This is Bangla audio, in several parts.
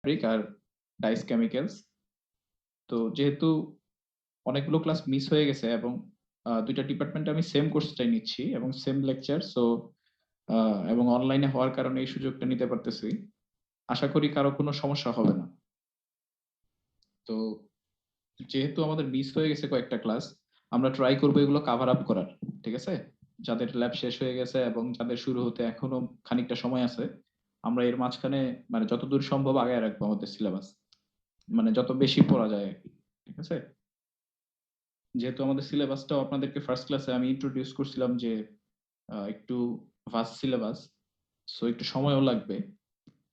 ফ্যাব্রিক আর ডাইস কেমিক্যালস। তো যেহেতু অনেকগুলো ক্লাস মিস হয়ে গেছে এবং দুইটা ডিপার্টমেন্টে আমি সেম কোর্সটাই নিচ্ছি এবং সেম লেকচার, সো এবং অনলাইনে হওয়ার কারণে এই সুযোগটা নিতে পারতেছি। আশা করি কারো কোনো সমস্যা হবে না। তো যেহেতু আমাদের মিস হয়ে গেছে কয়েকটা ক্লাস, আমরা ট্রাই করবো এগুলো কাভার আপ করার। ঠিক আছে, যাদের ল্যাব শেষ হয়ে গেছে এবং যাদের শুরু হতে এখনো খানিকটা সময় আছে, আমরা এর মাঝখানে মানে যতদূর সম্ভব আগায় রাখবো আমাদের সিলেবাস, মানে যত বেশি পড়া যায় আর কি। ঠিক আছে, যেহেতু আমাদের সিলেবাসটাও আপনাদেরকে ফার্স্ট ক্লাসে আমি ইন্ট্রোডিউস করছিলাম যে একটু ভাস্ট সিলেবাস, সো একটু সময়ও লাগবে।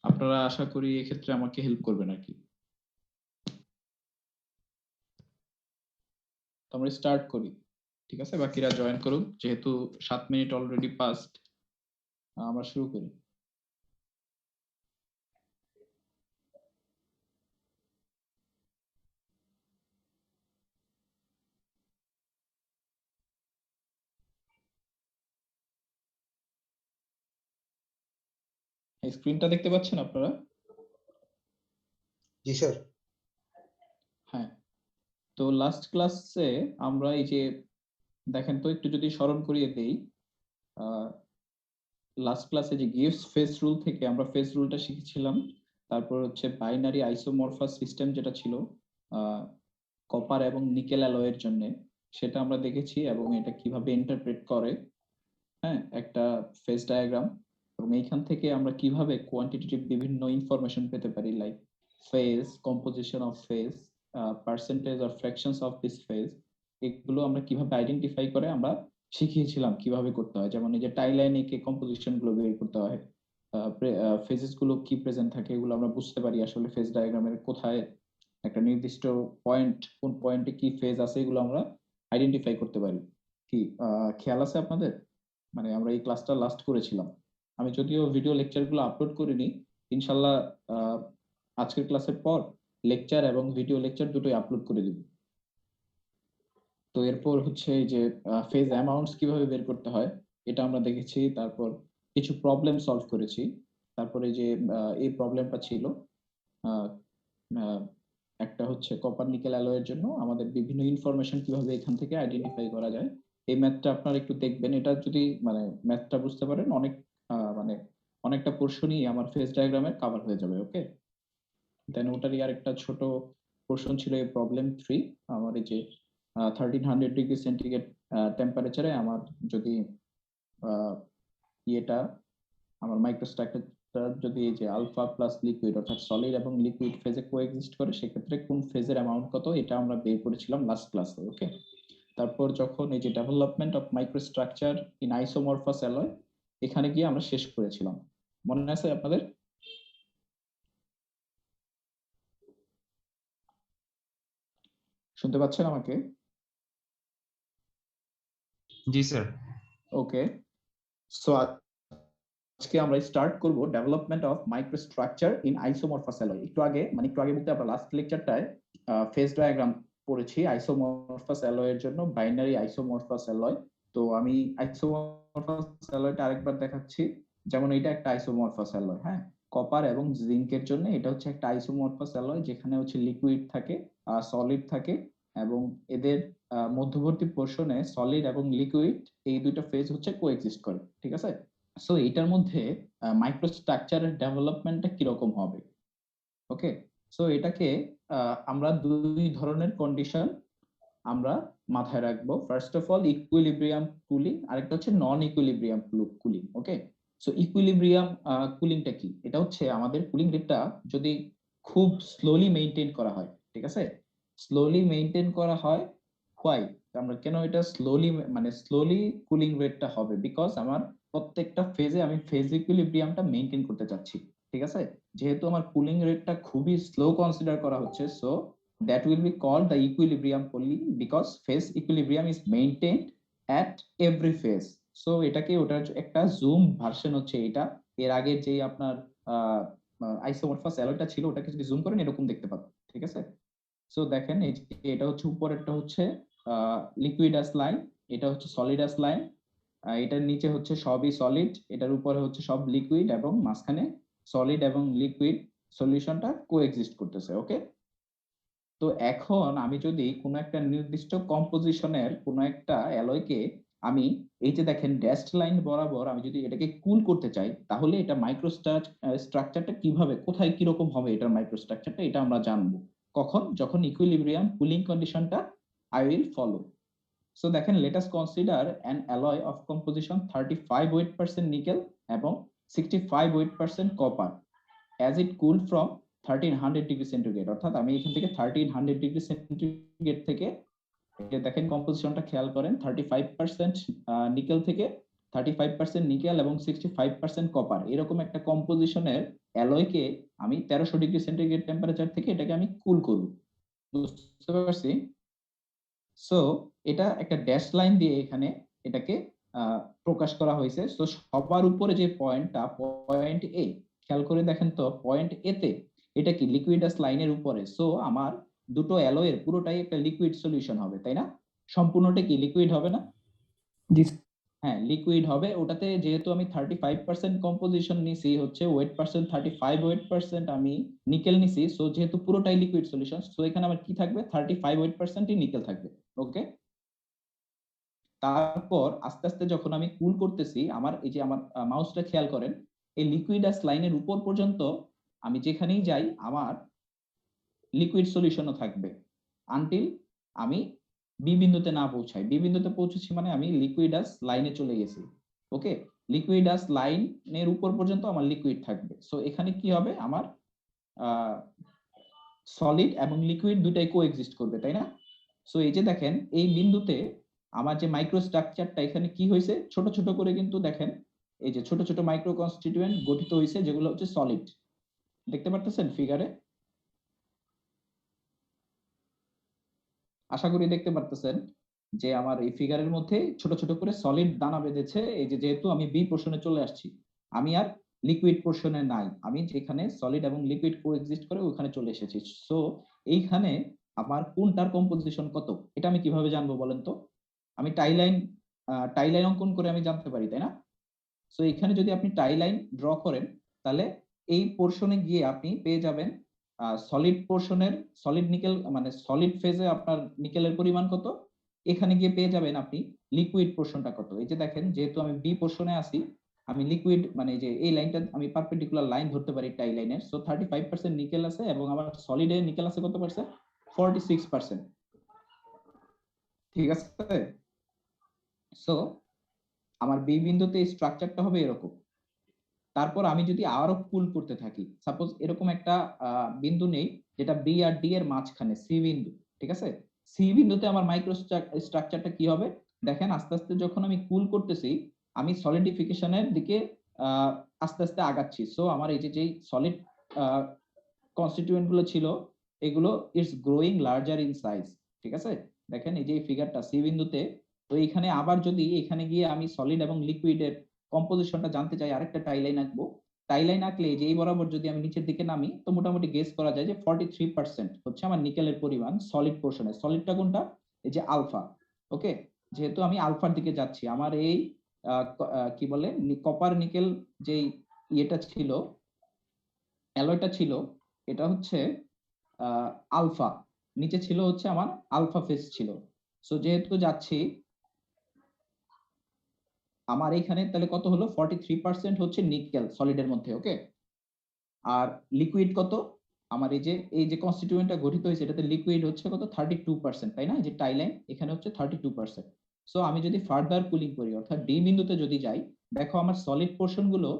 আপনারা আশা করি এক্ষেত্রে আমাকে হেল্প করবেন আর কি। তো আমরা স্টার্ট করি। ঠিক আছে, বাকিরা জয়েন করুন, যেহেতু 7 মিনিট অলরেডি পাস্ট। আমরা শুরু করি। এই স্ক্রিনটা দেখতে পাচ্ছেন আপনারা? জি স্যার। হ্যাঁ, তো লাস্ট ক্লাসে আমরা এই যে দেখেন তো, একটু যদি স্মরণ করিয়ে দেই, লাস্ট ক্লাসে যে গিভস ফেস রুল থেকে আমরা ফেস রুলটা শিখেছিলাম। তারপর হচ্ছে বাইনারি আইসোমরফাস সিস্টেম যেটা ছিল কপার এবং নিকেল অ্যালয়ের জন্য, সেটা আমরা দেখেছি এবং এটা কিভাবে ইন্টারপ্রেট করে, হ্যাঁ, একটা ফেজ ডায়াগ্রাম। এবং এইখান থেকে আমরা কিভাবে কোয়ান্টিটেটিভ বিভিন্ন ইনফরমেশন পেতে পারি, like phase, composition of phase, percentage or fractions of this phase, এগুলো আমরা কিভাবে আইডেন্টিফাই করে আমরা শিখিয়েছিলাম কিভাবে করতে হয়। যেমন এই যে টাই লাইনে কে কম্পোজিশন গুলো বের করতে হয়, ফেজেস গুলো কি প্রেজেন্ট থাকে, এগুলো আমরা বুঝতে পারি আসলে ফেজ ডায়াগ্রামের কোথায় একটা নির্দিষ্ট পয়েন্ট, কোন পয়েন্টে কি ফেজ আছে, এগুলো আমরা আইডেন্টিফাই করতে পারি। কি খেয়াল আছে আপনাদের? মানে আমরা এই ক্লাসটা লাস্ট করেছিলাম। আমি যদিও ভিডিও লেকচার গুলো আপলোড করিনি, ইনশাল্লাহ আজকের ক্লাসের পর লেকচার এবং ভিডিও লেকচার দুটোই আপলোড করে দিব। তো এরপর হচ্ছে এই যে ফেজ অ্যামাউন্টস কিভাবে বের করতে হয়, এটা আমরা দেখেছি। তারপর কিছু প্রবলেম সলভ করেছি। তারপরে যে এই প্রবলেমটা ছিল, আহ, আহ, একটা হচ্ছে কপার নিকেল অ্যালয়ের জন্য আমাদের বিভিন্ন ইনফরমেশন কিভাবে এখান থেকে আইডেন্টিফাই করা যায়। এই ম্যাথটা আপনারা একটু দেখবেন, এটা যদি মানে ম্যাথটা বুঝতে পারেন, অনেক মানে অনেকটা পোর্শনই আমার ফেজ ডায়াগ্রামের কভার হয়ে যাবে। ওকে, দেন ওটারই আর একটা ছোট পোর্শন ছিল এই প্রবলেম 3। আমার এই যে 1300 ডিগ্রি সেন্টিগ্রেড টেম্পারেচারে আমার যদি আহ, ইয়েটা আমার মাইক্রোস্ট্রাকচার যদি এই যে আলফা প্লাস লিকুইড অর্থাৎ সলিড এবং লিকুইড ফেজে কোএক্সিস্ট করে, সেক্ষেত্রে কোন ফেজের অ্যামাউন্ট কত, এটা আমরা বের করেছিলাম লাস্ট ক্লাসে। ওকে, তারপর যখন এই যে development of microstructure in isomorphous alloy, এখানে গিয়ে আমরা শেষ করেছিলাম। মনে আছে আপনাদের? শুনতে পাচ্ছেন আমাকে? জি স্যার। ওকে, সো আজকে আমরা স্টার্ট করব development of microstructure in isomorphous alloy. একটু আগে বলতে আমরা লাস্ট লেকচারটায় ফেজ ডায়াগ্রাম পড়েছি আইসোমরফাস অ্যালয়ের জন্য, বাইনারি আইসোমরফাস অ্যালয়। তো আমি আইসোমরফাস অ্যালয়টা আরেকবার দেখাচ্ছি। যেমন এটা একটা আইসোমরফাস অ্যালয়, হ্যাঁ, কপার এবং জিঙ্কের জন্য এটা হচ্ছে একটা আইসোমরফাস অ্যালয়, যেখানে হচ্ছে লিকুইড থাকে, সলিড থাকে, এবং এদের মধ্যবর্তী পোর্শনে সলিড এবং লিকুইড এই দুইটা ফেজ হচ্ছে কোএক্সিস্ট করে। ঠিক আছে, সো এটার মধ্যে মাইক্রোস্ট্রাকচারের ডেভেলপমেন্টটা কিরকম হবে। ওকে, সো এটাকে আমরা দুই ধরনের কন্ডিশন আমরা মাথায় রাখবো। First of all equilibrium cooling, আরেকটা হচ্ছে নন ইকুইলিব্রিয়াম কুলিং। ওকে, সো ইকুইলিব্রিয়াম কুলিংটা কি? এটা হচ্ছে আমাদের কুলিং রেটটা যদি খুব স্লোলি মেইনটেইন করা হয়। ঠিক আছে, স্লোলি মেইনটেইন করা হয়। হোয়াই? আমরা কেন এটা স্লোলি, মানে স্লোলি কুলিং রেটটা হবে, বিকজ আমার প্রত্যেকটা ফেজে আমি ফেজ ইকুইলিব্রিয়ামটা মেইনটেইন করতে চাচ্ছি। ঠিক আছে, যেহেতু আমার কুলিং রেটটা খুবই স্লো কনসিডার করা হচ্ছে, so that will be called the equilibrium cooling because phase equilibrium is maintained at every phase. So এটাকে ওটার একটা জুম ভার্সন হচ্ছে এটা। এর আগে যে আপনার আইসোমরফাস অ্যালয়টা ছিল, ওটাকে যদি জুম করেন এরকম দেখতে পাবেন। ঠিক আছে, সো দেখেন এই যে এটা হচ্ছে উপরেরটা হচ্ছে লিকুইডাস লাইন, এটা হচ্ছে সলিডাস লাইন, এটার নিচে হচ্ছে সবই সলিড, এটার উপরে হচ্ছে সব লিকুইড, এবং মাঝখানে সলিড এবং লিকুইড সলিউশনটা কোএক্সিস্ট করতেছে। ওকে, তো এখন আমি যদি কোনো একটা নির্দিষ্ট কম্পোজিশনের কোনো একটা অ্যালয়কে আমি এই যে দেখেন ড্যাশড লাইন বরাবর আমি যদি এটাকে কুল করতে চাই, তাহলে এটা স্ট্রাকচারটা কিভাবে, কোথায় কিরকম হবে এটার মাইক্রোস্ট্রাকচারটা, এটা আমরা জানবো কখন, যখন ইকুইলিব্রিয়াম কুলিং কন্ডিশনটা আই উইল ফলো। সো দেখেন, let us consider an alloy of composition 35% nickel এবং 65% copper as it cooled from 1300 degree centigrade. অর্থাৎ আমি এখান থেকে 1300 ডিগ্রি সেন্টিগ্রেড থেকে, এটা দেখেন কম্পোজিশনটা খেয়াল করেন, 35% নিকেল থেকে 35% নিকেল এবং 65% কপার, এরকম একটা কম্পোজিশনের অ্যালয়কে আমি 1300 ডিগ্রি সেন্টিগ্রেড টেম্পারেচার থেকে এটাকে আমি কুল করব। বুঝতে পারছি? সো এটা একটা ড্যাশ লাইন দিয়ে এখানে এটাকে প্রকাশ করা হয়েছে। সো সবার উপরে যে পয়েন্টটা, পয়েন্ট এ, খেয়াল করে দেখেন তো, পয়েন্ট এ তে এটা কি লিকুইডাস লাইনের উপরে। সো আমার দুটো অ্যালয়ের পুরোটাই একটা লিকুইড সলিউশন হবে, তাই না? সম্পূর্ণটা কি লিকুইড হবে না? জি হ্যাঁ, লিকুইড হবে। ওটাতে যেহেতু আমি 35% কম্পোজিশন নিছি, হচ্ছে ওয়েট পার্সেন্ট 35, ওয়েট পার্সেন্ট আমি নিকেল নিছি। সো যেহেতু পুরোটাই লিকুইড সলিউশন, সো এখানে আমার কি থাকবে, 35 ওয়েট পার্সেন্টই নিকেল থাকবে। ওকে, তারপর আস্তে আস্তে যখন আমি কুল করতেছি, আমার এই যে আমার মাউসটা খেয়াল করেন, এই লিকুইডাস লাইনের উপর পর্যন্ত আমি যেখানেই যাই আমার লিকুইড সলিউশনও থাকবে, আনটিল আমি বি বিন্দুতে না পৌঁছাই। বি বিন্দুতে পৌঁছেছি মানে আমি লিকুইডাস লাইনে চলে গেছি। ওকে, লিকুইডাস লাইনের উপর পর্যন্ত আমার লিকুইড থাকবে। সো এখানে কি হবে, আমার সলিড এবং লিকুইড দুটাই কোএক্সিস্ট করবে, তাই না? সো এই যে দেখেন, এই বিন্দুতে আমার যে মাইক্রো স্ট্রাকচারটা এখানে কি হয়েছে, ছোট ছোট করে কিন্তু দেখেন এই যে ছোট ছোট মাইক্রো কনস্টিটিউয়েন্ট গঠিত হয়েছে, যেগুলো হচ্ছে সলিড। দেখতে পারতেছেন ফিগারে? আশা করি দেখতে পারতেছেন যে আমার এই ফিগারের মধ্যে ছোট ছোট করে সলিড দানা বেঁধেছে। এই যে যেহেতু আমি বি পোর্শনে চলে আসছি, আমি আর লিকুইড পোর্শনে নাই, আমি যেখানে সলিড এবং লিকুইড কোএক্সিস্ট করে ওখানে চলে এসেছি। সো এইখানে আমার কোনটার কম্পোজিশন কত, এটা আমি কিভাবে জানবো বলেন তো? আমি টাই লাইন অঙ্কন করে আমি জানতে পারি, তাই না? সো এখানে যদি আপনি টাই লাইন ড্র করেন, তাহলে এই পোর্শনে গিয়ে আপনি পেয়ে যাবেন সলিড পোর্শনের, সলিড নিকেল মানে সলিড ফেজে আপনার নিকেলের পরিমাণ কত, এখানে গিয়ে পেয়ে যাবেন আপনি লিকুইড পোর্শনটা কত। এই যে দেখেন, যেহেতু আমি বি পোর্শনে আছি, আমি লিকুইড মানে যে এই লাইনটা আমি পারপেন্ডিকুলার লাইন ধরতে পারি টাই লাইনের। সো 35% নিকেল আছে এবং আমার সলিডে নিকেল আছে কত পার্সেন্ট, 46%। ঠিক আছে? সো আমার বি বিন্দুতে স্ট্রাকচারটা হবে এরকম। তারপর আমি যদি আরো কুল করতে থাকি, সাপোজ এরকম একটা বিন্দু নেই যেটা বি আর ডি এর মাঝখানে, সি বিন্দু। ঠিক আছে, সি বিন্দুতে আমার মাইক্রো স্ট্রাকচারটা কি হবে, দেখেন আস্তে আস্তে যখন আমি কুল করতেছি, আমি সলিডিফিকেশনের দিকে আস্তে আস্তে আগাচ্ছি। সো আমার এই যে যেই সলিড কনস্টিটিউয়েন্ট গুলো ছিল, এগুলো it's growing larger in size. ঠিক আছে, দেখেন এই যে ফিগারটা সি বিন্দুতে। তো এখানে আবার যদি এখানে গিয়ে আমি সলিড এবং লিকুইডের কম্পোজিশনটা জানতে চাই, আরেকটা টাই লাইন আঁকবো। টাই লাইন আঁকলে যে এই বরাবর যদি আমি নিচের দিকে নামি, তো মোটামুটি গেস করা যায় যে 43% হচ্ছে আমার নিকেলের পরিমাণ সলিড পোর্শনে। সলিডটা কোনটা, এই যে আলফা। ওকে, যেহেতু আমি আলফার দিকে যাচ্ছি, আমার এই কি বলে কপার নিকেল যেই ইয়েটা ছিল, অ্যালয়টা ছিল, এটা হচ্ছে আলফা, নিচে ছিল হচ্ছে আমার আলফা ফেজ ছিল। সো যেহেতু যাচ্ছি আমার এইখানে, তাহলে কত হলো, 43% হচ্ছে নিকেল সলিডের মধ্যে। ওকে, আর লিকুইড কত, আমার এই যে কনস্টিটিউয়েন্টটা গঠিত হয়েছে, এটাতে লিকুইড হচ্ছে কত, 32%, তাই না? এই যে টাই লাইন এখানে হচ্ছে 32%। সো আমি যদি ফার্দার কুলিং করি, অর্থাৎ ডি বিন্দুতে যদি যাই, দেখো আমার সলিড পোর্শন গুলো,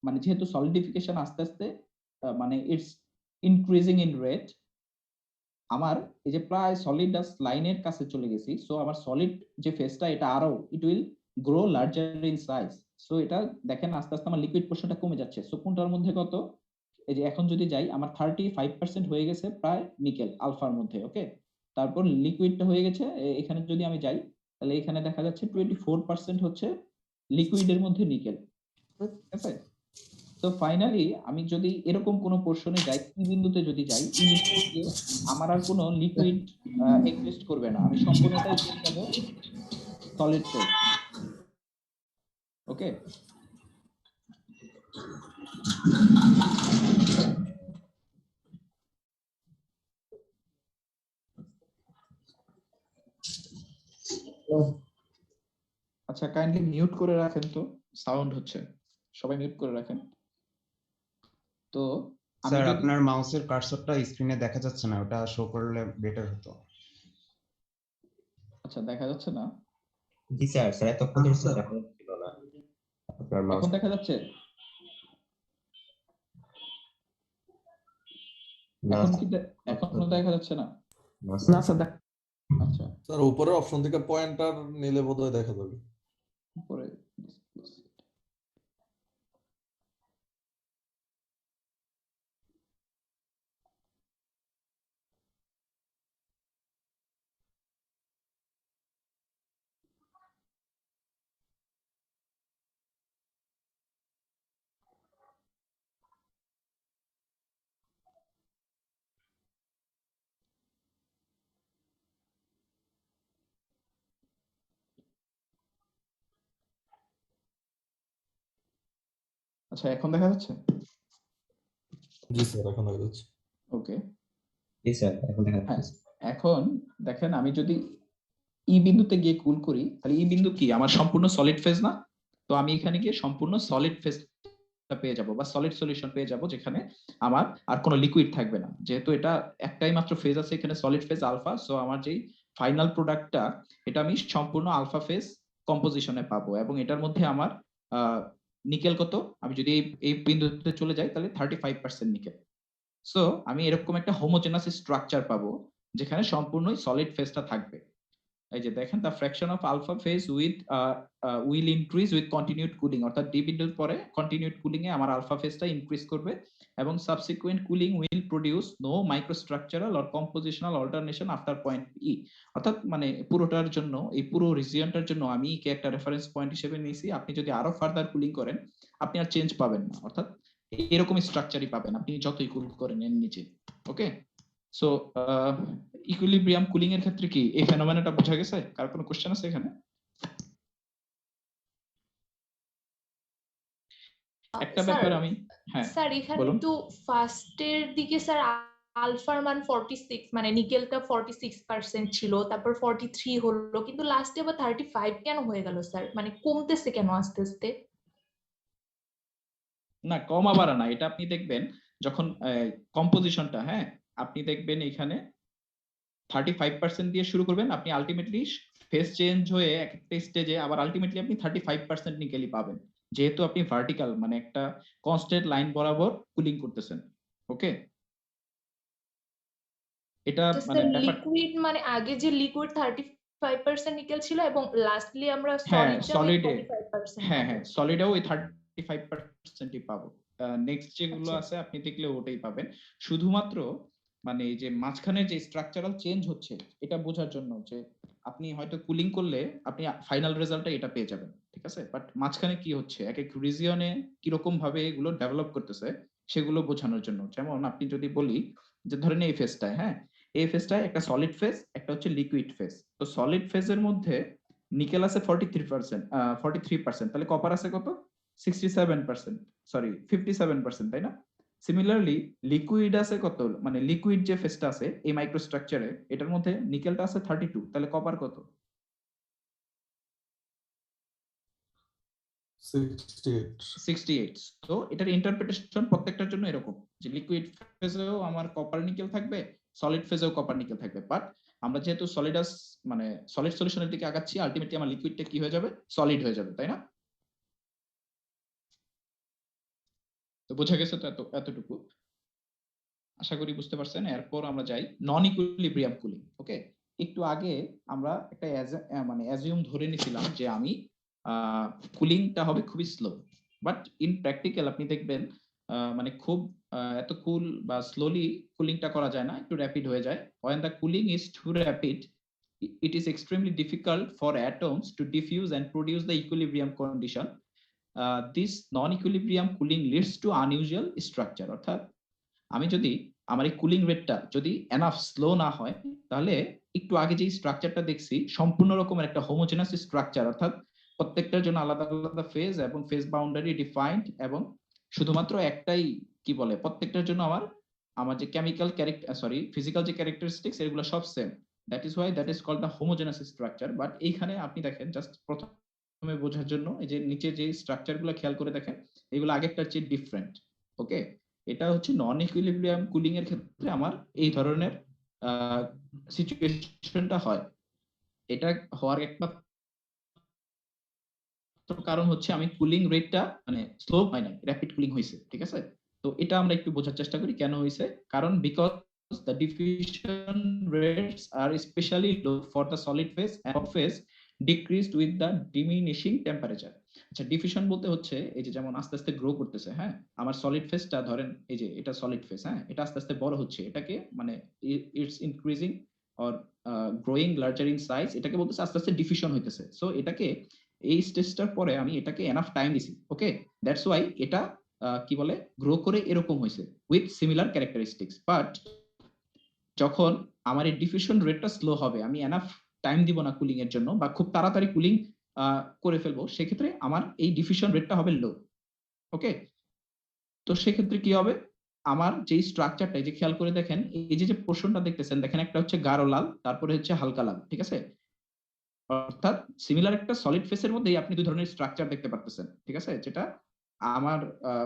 মানে যেহেতু সলিডিফিকেশন আস্তে আস্তে মানে ইটস ইনক্রিজিং ইন রেট, আমার এই যে প্রায় সলিডাস লাইনের কাছে চলে গেছি। সো আমার সলিড যে ফেজটা, এটা আরো it will grow larger in size. So এটা দেখেন আস্তে আস্তে আমার লিকুইড পোর্শনটা কমে যাচ্ছে। সো কোনটার মধ্যে কত, এই যে এখন যদি যাই, আমার 35% হয়ে গেছে প্রায় নিকেল আলফার মধ্যে। ওকে, তারপর লিকুইডটা হয়ে গেছে, এখানে যদি আমি যাই, তাহলে এখানে দেখা যাচ্ছে 24% হচ্ছে লিকুইডের মধ্যে নিকেল। ঠিক আছে, তো ফাইনালি আমি যদি এরকম কোন পোর্শনে যাই, ই বিন্দুতে যদি যাই, ই বিন্দুতে আমার আর কোনো লিকুইড এক্সিস্ট করবে না, আমি সম্পূর্ণটাই পেয়ে যাব সলিড ফেজ। ওকে, আচ্ছা কাইন্ডলি মিউট করে রাখেন তো, সাউন্ড হচ্ছে, সবাই মিউট করে রাখেন। তো আমি স্যার যদি আপনার মাউসের কার্সরটা স্ক্রিনে দেখা যাচ্ছে না, ওটা শো করলে বেটার হতো। আচ্ছা দেখা যাচ্ছে না, জি স্যার, স্যার এতক্ষণ ধরে তো দেখা যাচ্ছিল না আপনার মাউস। এখন দেখা যাচ্ছে? না এখন স্যার, কি এখনো দেখা যাচ্ছে না? না না স্যার। স্যার আচ্ছা স্যার উপরে অপশন থেকে পয়েন্টার নিলে বোধহয় দেখা যাবে। উপরে আচ্ছা এখন দেখা যাচ্ছে? জি স্যার, এখন দেখা যাচ্ছে। ওকে জি স্যার, এখন দেখা হ্যাঁ, যাচ্ছে। এখন দেখেন আমি যদি ই বিন্দুতে গিয়ে কুল করি, তাহলে ই বিন্দু কি আমার সম্পূর্ণ সলিড ফেজ না? তো আমি এখানে গিয়ে সম্পূর্ণ সলিড ফেজ পেয়ে যাব বা সলিড সলিউশন পেয়ে যাব, যেখানে আমার আর কোনো লিকুইড থাকবে না, যেহেতু এটা একটাই মাত্র ফেজ আছে এখানে, সলিড ফেজ আলফা। সো আমার যেই ফাইনাল প্রোডাক্টটা, এটা আমি সম্পূর্ণ আলফা ফেজ কম্পোজিশনে পাবো, এবং এটার মধ্যে আমার নিকেল কত, আমি যদি এই বিন্দুতে চলে যাই তাহলে 35% নিকেল। সো আমি এরকম একটা হোমোজেনাস স্ট্রাকচার পাবো, যেখানে সম্পূর্ণই সলিড ফেজটা থাকবে। এই যে দেখেন, the fraction of alpha phase with will increase with continued cooling, অর্থাৎ ডি বিন্দুর পরে কন্টিনিউড কুলিং এ আমার আলফা ফেজটা ইনক্রিজ করবে, এবং subsequent cooling will produce no microstructural or compositional alteration after point E. অর্থাৎ মানে পুরোটার জন্য, এই পুরো রিজিয়নটার জন্য আমি কে একটা রেফারেন্স পয়েন্ট হিসেবে নিয়েছি। আপনি যদি আরো ফার্দার কুলিং করেন, আপনি আর চেঞ্জ পাবেন না, অর্থাৎ এরকম স্ট্রাকচারই পাবেন আপনি যতই কুল করেন এর নিচে। ওকে, সো ইকুইলিব্রিয়াম কুলিং এর ক্ষেত্রে কি এই ফেনোমেনাটা বোঝা গেছে? কার কোনো কোশ্চেন আছে এখানে? একটা ব্যাপার আমি, হ্যাঁ স্যার এখানে বলুন। একটু ফার্স্টের দিকে স্যার আলফার মান 46, মানে নিকেলটা 46% ছিল, তারপর 43 হলো, কিন্তু লাস্টে আবার 35 কেন হয়ে গেল স্যার? মানে কমতেছে কেন আস্তে আস্তে? না কমা বাড়া না, এটা আপনি দেখবেন যখন কম্পোজিশনটা, হ্যাঁ আপনি দেখবেন এখানে 35% দিয়ে শুরু করবেন, আপনি আলটিমেটলি ফেজ চেঞ্জ হয়ে একটা স্টেজে আবার আলটিমেটলি আপনি 35% নিকেলই পাবেন, যেহেতু আপনি ভার্টিক্যাল মানে একটা কনস্ট্যান্ট লাইন বরাবর কুলিং করতেছেন। ওকে, এটা মানে স্যার ব্যাপার, লিকুইড মানে আগে যে লিকুইড 35% নিকেল ছিল, এবং লাস্টলি আমরা হ্যাঁ সলিডটা ওই সলিডে, 35% হ্যাঁ পাবো। হ্যাঁ সলিডেও ওই 35%ই পাবো। নেক্সট যেগুলো আচ্ছা আছে আপনি দেখলে ওটাই পাবেন। শুধুমাত্র মানে এই যে মাঝখানে যে স্ট্রাকচারাল চেঞ্জ হচ্ছে, এটা বোঝার জন্য যে আপনি হয়তো কুলিং করলে আপনি ফাইনাল রেজাল্টটা এটা পেয়ে যাবেন, ঠিক আছে, বাট মাঝখানে কি হচ্ছে এক এক রিজিয়নে কিরকম ভাবে এগুলো ডেভেলপ করতেছে সেগুলো বোঝানোর জন্য। যেমন আপনি যদি বলি যে ধরেন এই ফেজটায়, হ্যাঁ এই ফেজটায় একটা সলিড ফেজ, একটা হচ্ছে লিকুইড ফেজ। তো সলিড ফেজের মধ্যে নিকেল আছে 43%, 43%, তাহলে কপার আছে কত? 67%, সরি 57%, তাই না? সিমিলারলি লিকুইড আছে কত, মানে লিকুইড যে ফেজটা আছে এই মাইক্রোস্ট্রাকচারে, এটার মধ্যে নিকেলটা আছে 32, তাহলে কপার কত? 68। 68। তো এটার ইন্টারপ্রিটেশন প্রত্যেকটার জন্য এরকম, যে লিকুইড ফেজেও আমার কপার নিকেল থাকবে, সলিড ফেজেও কপার নিকেল থাকবে, বাট আমরা যেহেতু সলিডাস মানে সলিড সলিউশনের দিকে আগাচ্ছি, আলটিমেটলি আমার লিকুইডটা কি হয়ে যাবে? সলিড হয়ে যাবে, তাই না? তো বোঝা গেছে তো এতটুকু, আশা করি বুঝতে পারছেন। এরপর আমরা যাই নন ইকুইলিব্রিয়াম কুলিং। ওকে, একটু আগে আমরা একটা মানে অ্যাজিউম ধরে নিছিলাম যে আমি কুলিংটা হবে খুবই স্লো, বাট ইন প্র্যাকটিক্যাল আপনি দেখবেন মানে খুব এত কুল বা স্লোলি কুলিংটা করা যায় না, একটু র্যাপিড হয়ে যায়। when the cooling is too rapid, it is extremely difficult for atoms to diffuse and produce the equilibrium condition. This non-equilibrium cooling leads to unusual structure, অর্থাৎ আমি যদি আমার এই কুলিং রেটটা যদি এনাফ স্লো না হয়, তাহলে একটু আগে যে স্ট্রাকচারটা দেখছি সম্পূর্ণ রকমের একটা হোমোজেনাস স্ট্রাকচার, অর্থাৎ প্রত্যেকটার জন্য আলাদা আলাদা ফেজ এবং ফেজ বাউন্ডারি ডিফাইন্ড, এবং শুধুমাত্র একটাই কি বলে প্রত্যেকটার জন্য আমার আমার যে কেমিক্যাল ক্যারেক্টার, সরি ফিজিক্যাল যে ক্যারেক্টারিস্টিক্স এগুলো সব same. That is why that is called the homogeneous structure. But এইখানে আপনি দেখেন জাস্ট প্রথমে বোঝার জন্য এই যে নিচে যে স্ট্রাকচার গুলো খেয়াল করে দেখেন, এগুলো আগেরটার চেয়ে ডিফারেন্ট। ওকে, এটা হচ্ছে নন ইকুইলিব্রিয়াম কুলিং এর ক্ষেত্রে আমার এই ধরনের সিচুয়েশনটা হয়। এটা হওয়ার একমাত্র কারণ হচ্ছে আমি কুলিং রেটটা মানে স্লো হয় নাই, র্যাপিড কুলিং হয়েছে, ঠিক আছে? তো এটা আমরা একটু বোঝার চেষ্টা করি কেন হয়েছে। কারণ because the diffusion rates are especially low for the solid phase and phase decreased with the diminishing temperature. আচ্ছা, ডিফিউশন বলতে হচ্ছে এই যে যেমন আস্তে আস্তে গ্রো করতেছে, হ্যাঁ, আমার সলিড ফেজটা ধরেন এই যে এটা সলিড ফেজ, হ্যাঁ, এটা আস্তে আস্তে বড় হচ্ছে, এটাকে মানে it's increasing or growing larger in size, এটাকে বলতেছে আস্তে আস্তে ডিফিউশন হইতেছে। সো এটাকে এই স্টেজটার পরে আমি এটাকে এনাফ টাইম দিছি, ওকে, দ্যাটস ওয়াই এটা কি বলে গ্রো করে এরকম হয়েছে উইথ সিমিলার ক্যারেক্টারিস্টিক্স। বাট যখন আমার এই ডিফিউশন রেটটা স্লো হবে, আমি এনাফ টাইম দিব না কুলিং এর জন্য বা খুব তাড়াতাড়ি কুলিং করে ফেলবো, সেক্ষেত্রে আমার এই ডিফিউশন রেটটা হবে লো। ওকে, তো সেক্ষেত্রে কি হবে, আমার যে স্ট্রাকচারটা যে খেয়াল করে দেখেন এই যে যে পোর্শনটা দেখতেছেন, দেখেন একটা হচ্ছে গাঢ় লাল, তারপরে হচ্ছে হালকা লাল, ঠিক আছে? অর্থাৎ সিমিলার একটা সলিড ফেসের মধ্যেই আপনি দুই ধরনের স্ট্রাকচার দেখতে পারতেছেন, ঠিক আছে? যেটা আমার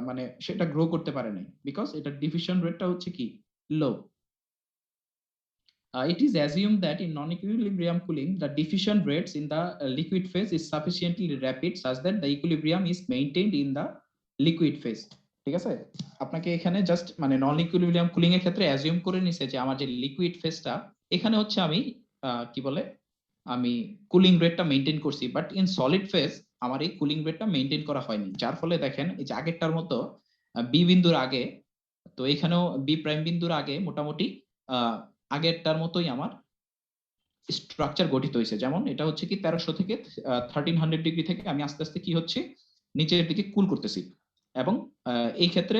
মানে সেটা গ্রো করতে পারে নাই বিকজ এটা ডিফিউশন রেটটা হচ্ছে কি লো। It is assumed that in non-equilibrium cooling, the diffusion rates in the liquid phase is sufficiently rapid such that the equilibrium is maintained in the liquid phase. ঠিক আছে? আপনাকে এখানে জাস্ট মানে নন ইকুইলিব্রিয়াম কুলিং এর ক্ষেত্রে অ্যাজিউম করে নিছে যে আমার যে লিকুইড ফেজটা এখানে হচ্ছে আমি কি বলে আমি কুলিং রেটটা মেইনটেইন করছি, বাট ইন সলিড ফেজ আমার এই কুলিং রেটটা মেইনটেইন করা হয়নি, যার ফলে দেখেন এই যে আগেরটার মতো বি বিন্দুর আগে, তো এখানেও বি প্রাইম বিন্দুর আগে মোটামুটি আগেরটার মতোই আমার স্ট্রাকচার গঠিত হয়েছে। যেমন এটা হচ্ছে কি 1300 থেকে 1300 ডিগ্রি থেকে আমি আস্তে আস্তে কি হচ্ছে নিচের দিকে কুল করতেছি, এবং এই ক্ষেত্রে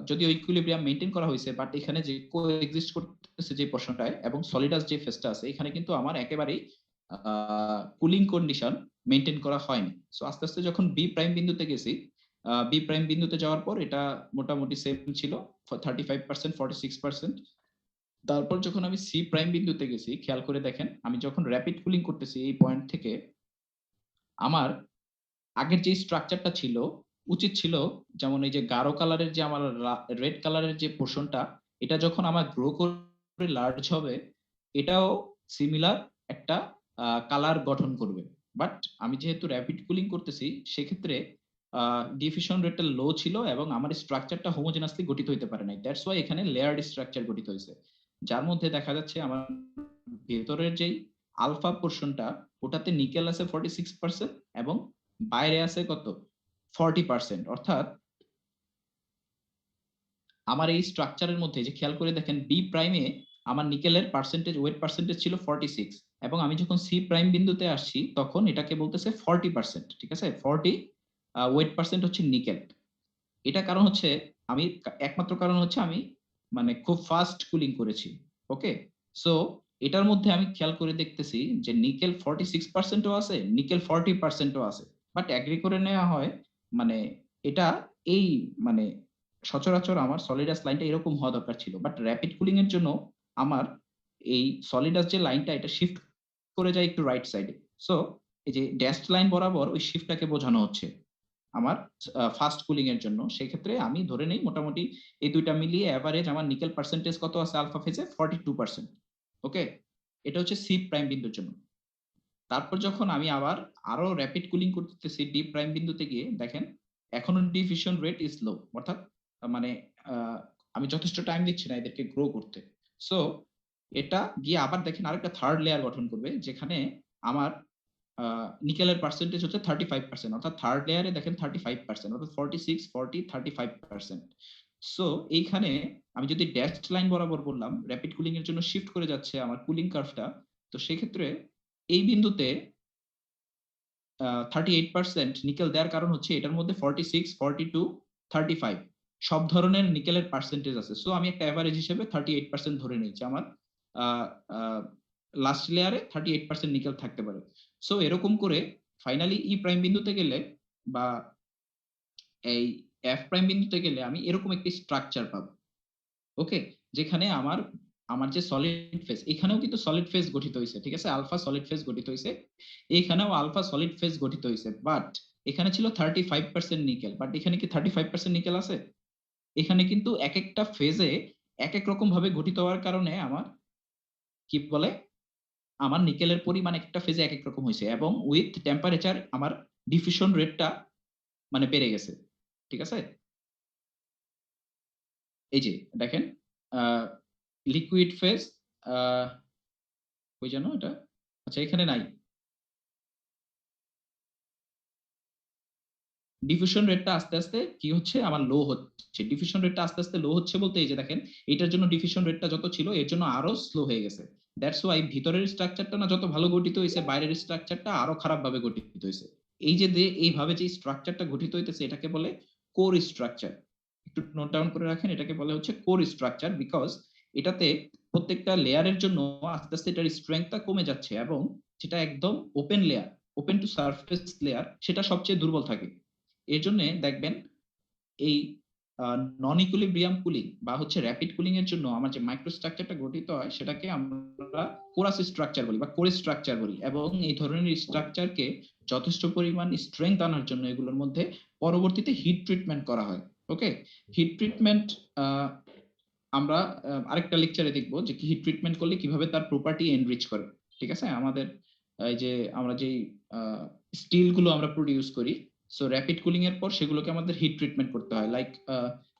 যদিও ইকুইলিব্রিয়াম মেইনটেইন করা হয়েছে, বাট এখানে যে কোএক্সিস্ট করতেছে যে পোর্শনটায় এবং সলিডাস যে ফেজটা আছে এখানে কিন্তু আমার একেবারেই কুলিং কন্ডিশন মেইনটেইন করা হয়নি। সো আস্তে আস্তে যখন বি প্রাইম বিন্দুতে গেছি, বি প্রাইম বিন্দুতে যাওয়ার পর এটা মোটামুটি সেম ছিল 35% 46%। তারপর যখন আমি সি প্রাইম বিন্দুতে গেছি, খেয়াল করে দেখেন আমি যখন র্যাপিড কুলিং করতেছি এই পয়েন্ট থেকে, আমার আগের যে স্ট্রাকচারটা ছিল উচিত ছিল যেমন এই যে গাঢ় কালারের যে আমার রেড কালারের যে পোর্শনটা, এটা যখন আমার গ্রো করে লার্জ হবে এটাও সিমিলার একটা কালার গঠন করবে। বাট আমি যেহেতু র্যাপিড কুলিং করতেছি সেক্ষেত্রে ডিফিউশন রেটটা লো ছিল এবং আমার স্ট্রাকচারটা হোমোজেনাসলি গঠিত হইতে পারে নাই, দ্যাটস ওয়াই এখানে লেয়ার্ড স্ট্রাকচার গঠিত হয়েছে, যার মধ্যে দেখা যাচ্ছে আমার ভেতরের যেই আলফা পোর্শনটা ওটাতে নিকেল আছে 46% এবং বাইরে আছে কত 40%। অর্থাৎ আমার এই স্ট্রাকচারের মধ্যে যে খেয়াল করে দেখেন বি প্রাইমে আমার নিকেলের পার্সেন্টেজ ওয়েট পার্সেন্টেজ ছিল 46 এবং আমি যখন সি প্রাইম বিন্দুতে আসছি তখন এটাকে বলতেছে 40%, ঠিক আছে? 40 ওয়েট পার্সেন্ট হচ্ছে নিকেল। এটা কারণ হচ্ছে আমি একমাত্র কারণ হচ্ছে আমি মানে খুব ফাস্ট কুলিং করেছি। ওকে, সো এটার মধ্যে আমি খেয়াল করে দেখতেছি যে নিকেল 46%ও আছে, নিকেল 40%ও আছে, বাট এগ্রি করে নেওয়া হয় মানে এটা এই মানে সচরাচর আমার সলিডাস লাইনটা এরকম হওয়া দরকার ছিল, বাট র্যাপিড কুলিং এর জন্য আমার এই সলিডাস যে লাইনটা এটা শিফট করে যায় একটু রাইট সাইডে। সো এই যে ড্যাশড লাইন বরাবর ওই শিফটটাকে বোঝানো হচ্ছে আমার ফাস্ট কুলিং এর জন্য। সেক্ষেত্রে আমি ধরে নেই মোটামুটি এই দুইটা মিলিয়ে এভারেজ আমার নিকেল পার্সেন্টেজ কত আছে আলফা ফেজে 42%। ওকে, এটা হচ্ছে সি প্রাইম বিন্দুর জন্য। তারপর যখন আমি আবার আরো র্যাপিড কুলিং করতেছি ডি প্রাইম বিন্দুতে গিয়ে দেখেন এখনো ডিফিউশন রেট ইজ লো, অর্থাৎ মানে আমি যথেষ্ট টাইম দিচ্ছি না এদেরকে গ্রো করতে। সো এটা গিয়ে আবার দেখেন আরেকটা থার্ড লেয়ার গঠন করবে যেখানে আমার নিকেলের পার্সেন্টেজ হচ্ছে 35%, অর্থাৎ থার্ড লেয়ারে দেখেন 35%, অর্থাৎ 46 40 35%। সো এইখানে আমি যদি ড্যাশড লাইন বরাবর বললাম র্যাপিড কুলিং এর জন্য শিফট করে যাচ্ছে আমার কুলিং কার্ভটা, তো সেই ক্ষেত্রে এই বিন্দুতে 38% নিকেল দেওয়ার কারণ হচ্ছে এটার মধ্যে 46 42 35 সব ধরনের নিকেলের পার্সেন্টেজ আছে। সো আমি একটা এভারেজ হিসেবে 38% ধরে নিয়েছি আমার লাস্ট লেয়ারে 38% নিকেল থাকতে পারে। সো এরকম করে ফাইনালি ই প্রাইম বিন্দুতে গেলে বা এই এফ প্রাইম বিন্দুতে গেলে আমি এরকম একটি স্ট্রাকচার পাবো। ওকে, যেখানে আমার আমার যে সলিড ফেজ, এখানেও কিন্তু সলিড ফেজ গঠিত হয়েছে, ঠিক আছে, আলফা সলিড ফেজ গঠিত হয়েছে, এখানেও আলফা সলিড ফেজ গঠিত হয়েছে, বাট এখানে ছিল 35% নিকেল, বাট এখানে কি 35% নিকেল আছে? এখানে কিন্তু এক একটা ফেজে এক এক রকম ভাবে গঠিত হওয়ার কারণে আমার কি বলে, আমার নিকেলের পরিমাণ একটা ফেজে এক এক রকম হয়েছে, এবং উইথ টেম্পারেচার আমার ডিফিউশন রেটটা মানে বেড়ে গেছে, ঠিক আছে। এই যে দেখেন লিকুইড ফেজ, ওই জানো এটা, আচ্ছা এখানে নাই, ডিফিউশন রেটটা আস্তে আস্তে কি হচ্ছে আমার লো হচ্ছে, ডিফিউশন রেটটা আস্তে আস্তে লো হচ্ছে বলতে এই যে দেখেন এটার জন্য ডিফিউশন রেটটা যত ছিল এর জন্য আরো স্লো হয়ে গেছে, দ্যাটস ওয়াই ভিতরের স্ট্রাকচারটা না যত ভালো গঠিত হয়েছে বাইরের স্ট্রাকচারটা আরো খারাপ ভাবে গঠিত হয়েছে। এই যে এইভাবে যে স্ট্রাকচারটা গঠিত হইতেছে এটাকে বলে কোর স্ট্রাকচার, একটু নোট ডাউন করে রাখেন, এটাকে বলে হচ্ছে কোর স্ট্রাকচার, বিকজ এটাতে প্রত্যেকটা লেয়ারের জন্য আস্তে আস্তে এটার স্ট্রেংথটা কমে যাচ্ছে, এবং যেটা একদম open layer, open to surface layer, সেটা সবচেয়ে দুর্বল থাকে। এর জন্য দেখবেন এই নন ইকুইলিব্রিয়াম কুলিং বা হচ্ছে র‍্যাপিড কুলিং এর জন্য আমার যে মাইক্রো স্ট্রাকচারটা গঠিত হয় সেটাকে আমরা কোরাস স্ট্রাকচার বলি বা কোর স্ট্রাকচার বলি, এবং এই ধরনের স্ট্রাকচারকে যথেষ্ট পরিমাণ স্ট্রেংথ আনার জন্য এগুলোর মধ্যে পরবর্তীতে হিট ট্রিটমেন্ট করা হয়। ওকে, হিট ট্রিটমেন্ট আমরা আরেকটা লেকচারে দেখবো যে হিট ট্রিটমেন্ট করলে কিভাবে তার প্রপার্টি এনরিচ করে, ঠিক আছে। আমাদের এই যে আমরা যে স্টিল গুলো আমরা প্রোডিউস করি, সো র‍্যাপিড কুলিং এর পর সেগুলোকে আমাদের হিট ট্রিটমেন্ট করতে হয়, লাইক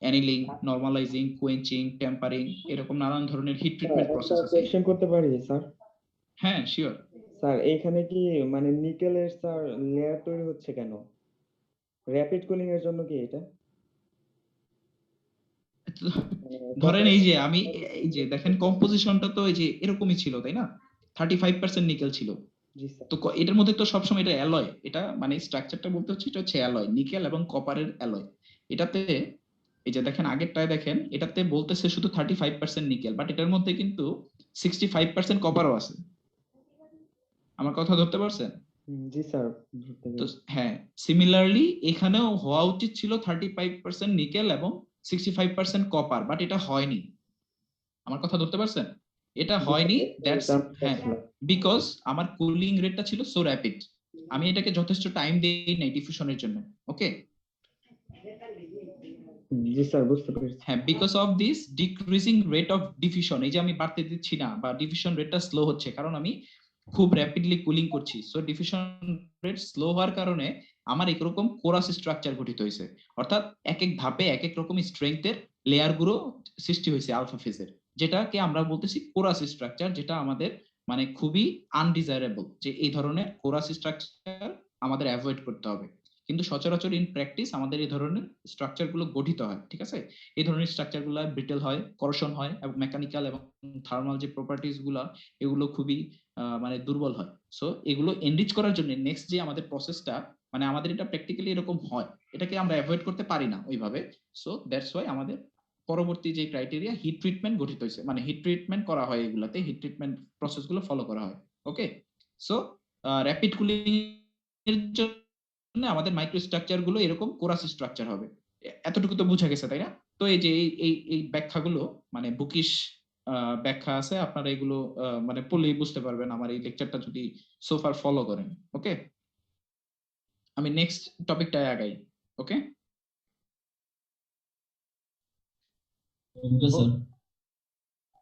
অ্যানিলিং, নরমালাইজিং, কোয়েঞ্চিং, টেম্পারিং, এরকম নানান ধরনের হিট ট্রিটমেন্ট প্রসেস আছে। কোয়েশ্চেন করতে পারি স্যার? হ্যাঁ শিওর। স্যার এইখানে কি মানে নিকেলের স্যার লেয়ার তৈরি হচ্ছে কেন? র‍্যাপিড কুলিং এর জন্য কি এটা? ধরেন এই যে আমি এই যে দেখেন কম্পোজিশনটা তো এই যে এরকমই ছিল তাই না, 35% নিকেল ছিল, জি স্যার। তো এটার মধ্যে তো সবসময় এটা অ্যালয়, এটা মানে স্ট্রাকচারটা বলতে হচ্ছে এটা হচ্ছে অ্যালয়, নিকেল এবং কপারের অ্যালয়। এটাতে এই যে দেখেন আগেরটায় দেখেন এটাতে বলতেছে শুধু 35% নিকেল, বাট এটার মধ্যে কিন্তু 65% কপারও আছে। আমার কথা ধরতে পারছেন? জি স্যার। তো হ্যাঁ, সিমিলারলি এখানেও হওয়া উচিত ছিল 35% নিকেল এবং 65% কপার, বাট এটা হয়নি। আমার কথা ধরতে পারছেন? এটা হয়নি, দ্যাটস হ্যাঁ, বিকজ আমার কুলিং রেটটা ছিল সো র‍্যাপিড, আমি এটাকে যথেষ্ট টাইম দেই নাই ডিফিউশনের জন্য। ওকে, জি স্যার বুঝতে পেরেছি। হ্যাঁ, because of this decreasing rate of diffusion, এই যে আমি বাড়তে দিচ্ছি না বা ডিফিউশন রেটটা স্লো হচ্ছে কারণ আমি খুব র‍্যাপিডলি কুলিং করছি, সো ডিফিউশন রেট স্লো হওয়ার কারণে আমার এরকম কোরাস স্ট্রাকচার গঠিত হয়েছে, অর্থাৎ এক এক ধাপে এক এক রকম স্ট্রেংথের লেয়ার গুলো সৃষ্টি হয়েছে আলফা ফেজের, যেটাকে আমরা বলতেছি কোরাস স্ট্রাকচার, যেটা আমাদের মানে খুবই আনডিজায়ারেবল, যে এই ধরনের কোরাস স্ট্রাকচার আমাদের অ্যাভয়েড করতে হবে। কিন্তু সচরাচর ইন প্র্যাকটিস আমাদের এই ধরনের স্ট্রাকচার গুলো গঠিত হয়, ঠিক আছে। এই ধরনের স্ট্রাকচার গুলো ব্রিটেল হয়, করশন হয়, এবং মেকানিক্যাল এবং থার্মাল যে প্রপার্টিজ গুলো এগুলো খুবই মানে দুর্বল হয়। সো এগুলো এনরিচ করার জন্য নেক্সট যে আমাদের প্রসেসটা, মানে আমাদের এটা প্র্যাকটিক্যালি এরকম হয়, এটাকে আমরা অ্যাভয়েড করতে পারি না ওইভাবে। সো দ্যাটস ওয়াই আমাদের পরবর্তী যে ক্রাইটেরিয়া হিট ট্রিটমেন্ট গঠিত হয়েছে, মানে হিট ট্রিটমেন্ট করা হয়, এগুলাতে হিট ট্রিটমেন্ট প্রসেস গুলো ফলো করা হয়। ওকে, সো র‍্যাপিড কুলিং এর জন্য আমাদের মাইক্রো স্ট্রাকচার গুলো এরকম কোরাস স্ট্রাকচার হবে, এতটুকু তো বোঝা গেছে তাই না? তো এই যে এই ব্যাখ্যাগুলো মানে বুকিশ ব্যাখ্যা আছে, আপনারা এগুলো মানে পড়লেই বুঝতে পারবেন আমার এই লেকচারটা যদি সোফার ফলো করেন। ওকে, আমি নেক্সট টপিকটায় আগাই। ওকে,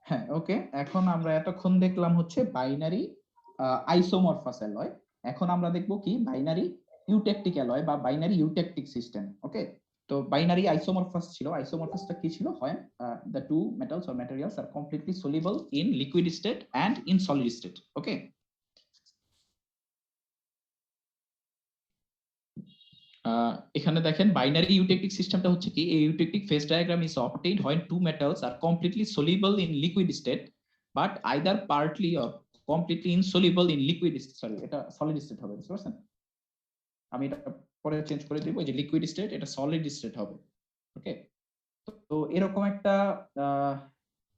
হ্যাঁ ওকে, এখন আমরা এতক্ষণ দেখলাম হচ্ছে বাইনারি আইসোমরফাস অ্যালয়, এখন আমরা দেখব কি বাইনারি ইউটেকটিক অ্যালয় বা বাইনারি ইউটেকটিক সিস্টেম। ওকে, তো বাইনারি আইসোমরফাস ছিল, আইসোমরফাসটা কি ছিল, হয় the two metals or materials are completely soluble in liquid state and in solid state. ওকে, এখানে দেখেন বাইনারি ইউটেকটিক সিস্টেমটা হচ্ছে কি, এই eutectic phase diagram is obtained when two metals are completely soluble in liquid state but either partly or completely insoluble in liquid state, sorry এটা সলিড স্টেট হবে, বুঝতে পারছেন? আমি এটা পরে চেঞ্জ করে দিব, যে লিকুইড স্টেট এটা সলিড স্টেট হবে। ওকে, তো এরকম একটা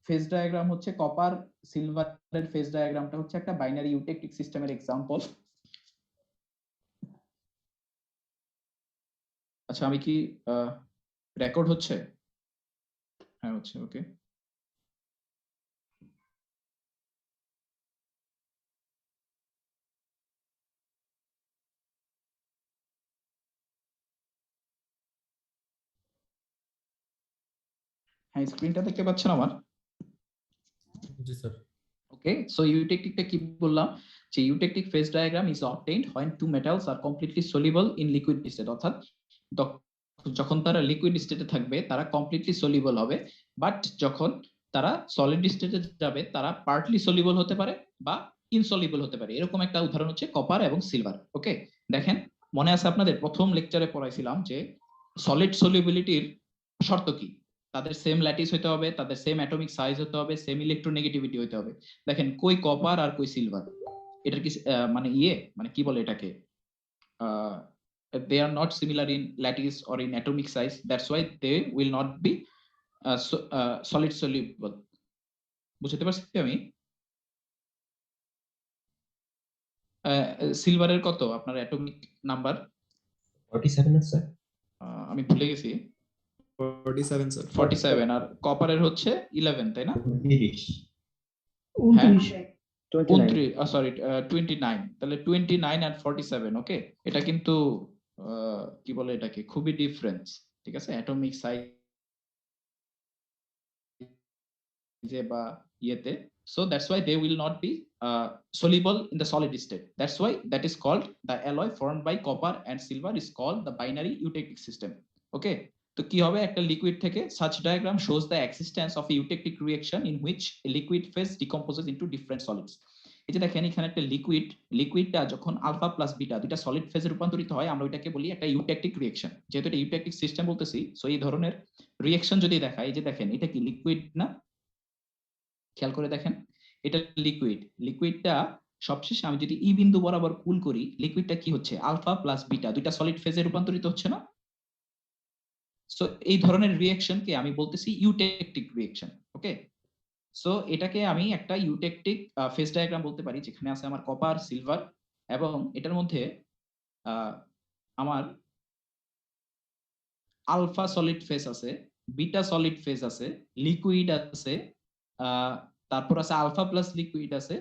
ফেজ ডায়াগ্রাম হচ্ছে কপার সিলভারের ফেজ ডায়াগ্রামটা হচ্ছে একটা বাইনারি ইউটেকটিক সিস্টেমের এক্সাম্পল। আচ্ছা, আমি কি রেকর্ড হচ্ছে? হ্যাঁ হচ্ছে। ওকে, হ্যাঁ, স্ক্রিনটা দেখতে পাচ্ছেন আমার? জি স্যার। Okay, so eutectic কি বললাম যে eutectic phase diagram is obtained when two metals are completely soluble in liquid state, অর্থাৎ যখন তারা লিকুইড স্টেটে থাকবে তারা কমপ্লিটলি সলিউবল হবে, বাট যখন তারা সলিড স্টেটে যাবে তারা পার্টলি সলিউবল হতে পারে বা ইনসলিউবল হতে পারে। এরকম একটা উদাহরণ হচ্ছে কপার এবং সিলভার। ওকে, দেখেন মনে আছে আপনাদের প্রথম লেকচারে পড়াইছিলাম যে সলিড সলিউবিলিটির শর্ত কি? তাদের সেম ল্যাটিস হতে হবে, তাদের সেম অ্যাটমিক সাইজ হতে হবে, সেম ইলেকট্রোনেগেটিভিটি হতে হবে। দেখেন কই কপার আর কই সিলভার, এটার কি মানে মানে কি বলে এটাকে, they are not similar in lattice or in atomic size, that's why they will not be solid soluble. বুঝতে পারছি আমি? সিলভারের কত আপনার অ্যাটমিক নাম্বার? 47 আছে স্যার। আমি ভুলে গেছি। 47 স্যার। 47 আর কপারের হচ্ছে 11, তাই না? 30 হ্যাঁ 29 সরি 29, তাহলে 29 আর 47। ওকে, এটা কিন্তু কি বলে এটাকে খুবই ডিফারেন্স, ঠিক আছে, অ্যাটমিক সাইজে বা ইয়েতে। So that's why they will not be soluble in the solid state. That's why that is called the alloy formed by copper and silver is called the binary eutectic system. Okay, তো কি হবে একটা লিকুইড থেকে? such diagram shows the existence of a eutectic reaction in which a liquid phase decomposes into different solids. এই যে দেখেন এখানে একটা লিকুইডটা যখন আলফা প্লাস বিটা দুইটা সলিড ফেজে রূপান্তরিত হয় আমরা ওইটাকে বলি একটা ইউটেকটিক রিঅ্যাকশন। যেহেতু এটা ইউটেকটিক সিস্টেম বলতেছি, সো এই ধরনের রিঅ্যাকশন যদি দেখায়, এই যে দেখেন এটা কি লিকুইড না? খেয়াল করে দেখেন এটা লিকুইডটা সবশেষে আমি যদি ই বিন্দু বরাবর কুল করি, লিকুইডটা কি হচ্ছে? আলফা প্লাস বিটা দুইটা সলিড ফেজে রূপান্তরিত হচ্ছে না? সো এই ধরনের রিঅ্যাকশনকে আমি বলতেছি ইউটেকটিক রিঅ্যাকশন। ওকে, সো এটাকে আমি একটা ইউটেকটিক ফেজ ডায়াগ্রাম বলতে পারি যেখানে আছে আমার কপার সিলভার এবং এটার মধ্যে আমার আলফা সলিড ফেজ আছে, বিটা সলিড ফেজ আছে, লিকুইড আছে, তারপর আছে আলফা প্লাস লিকুইড আছে,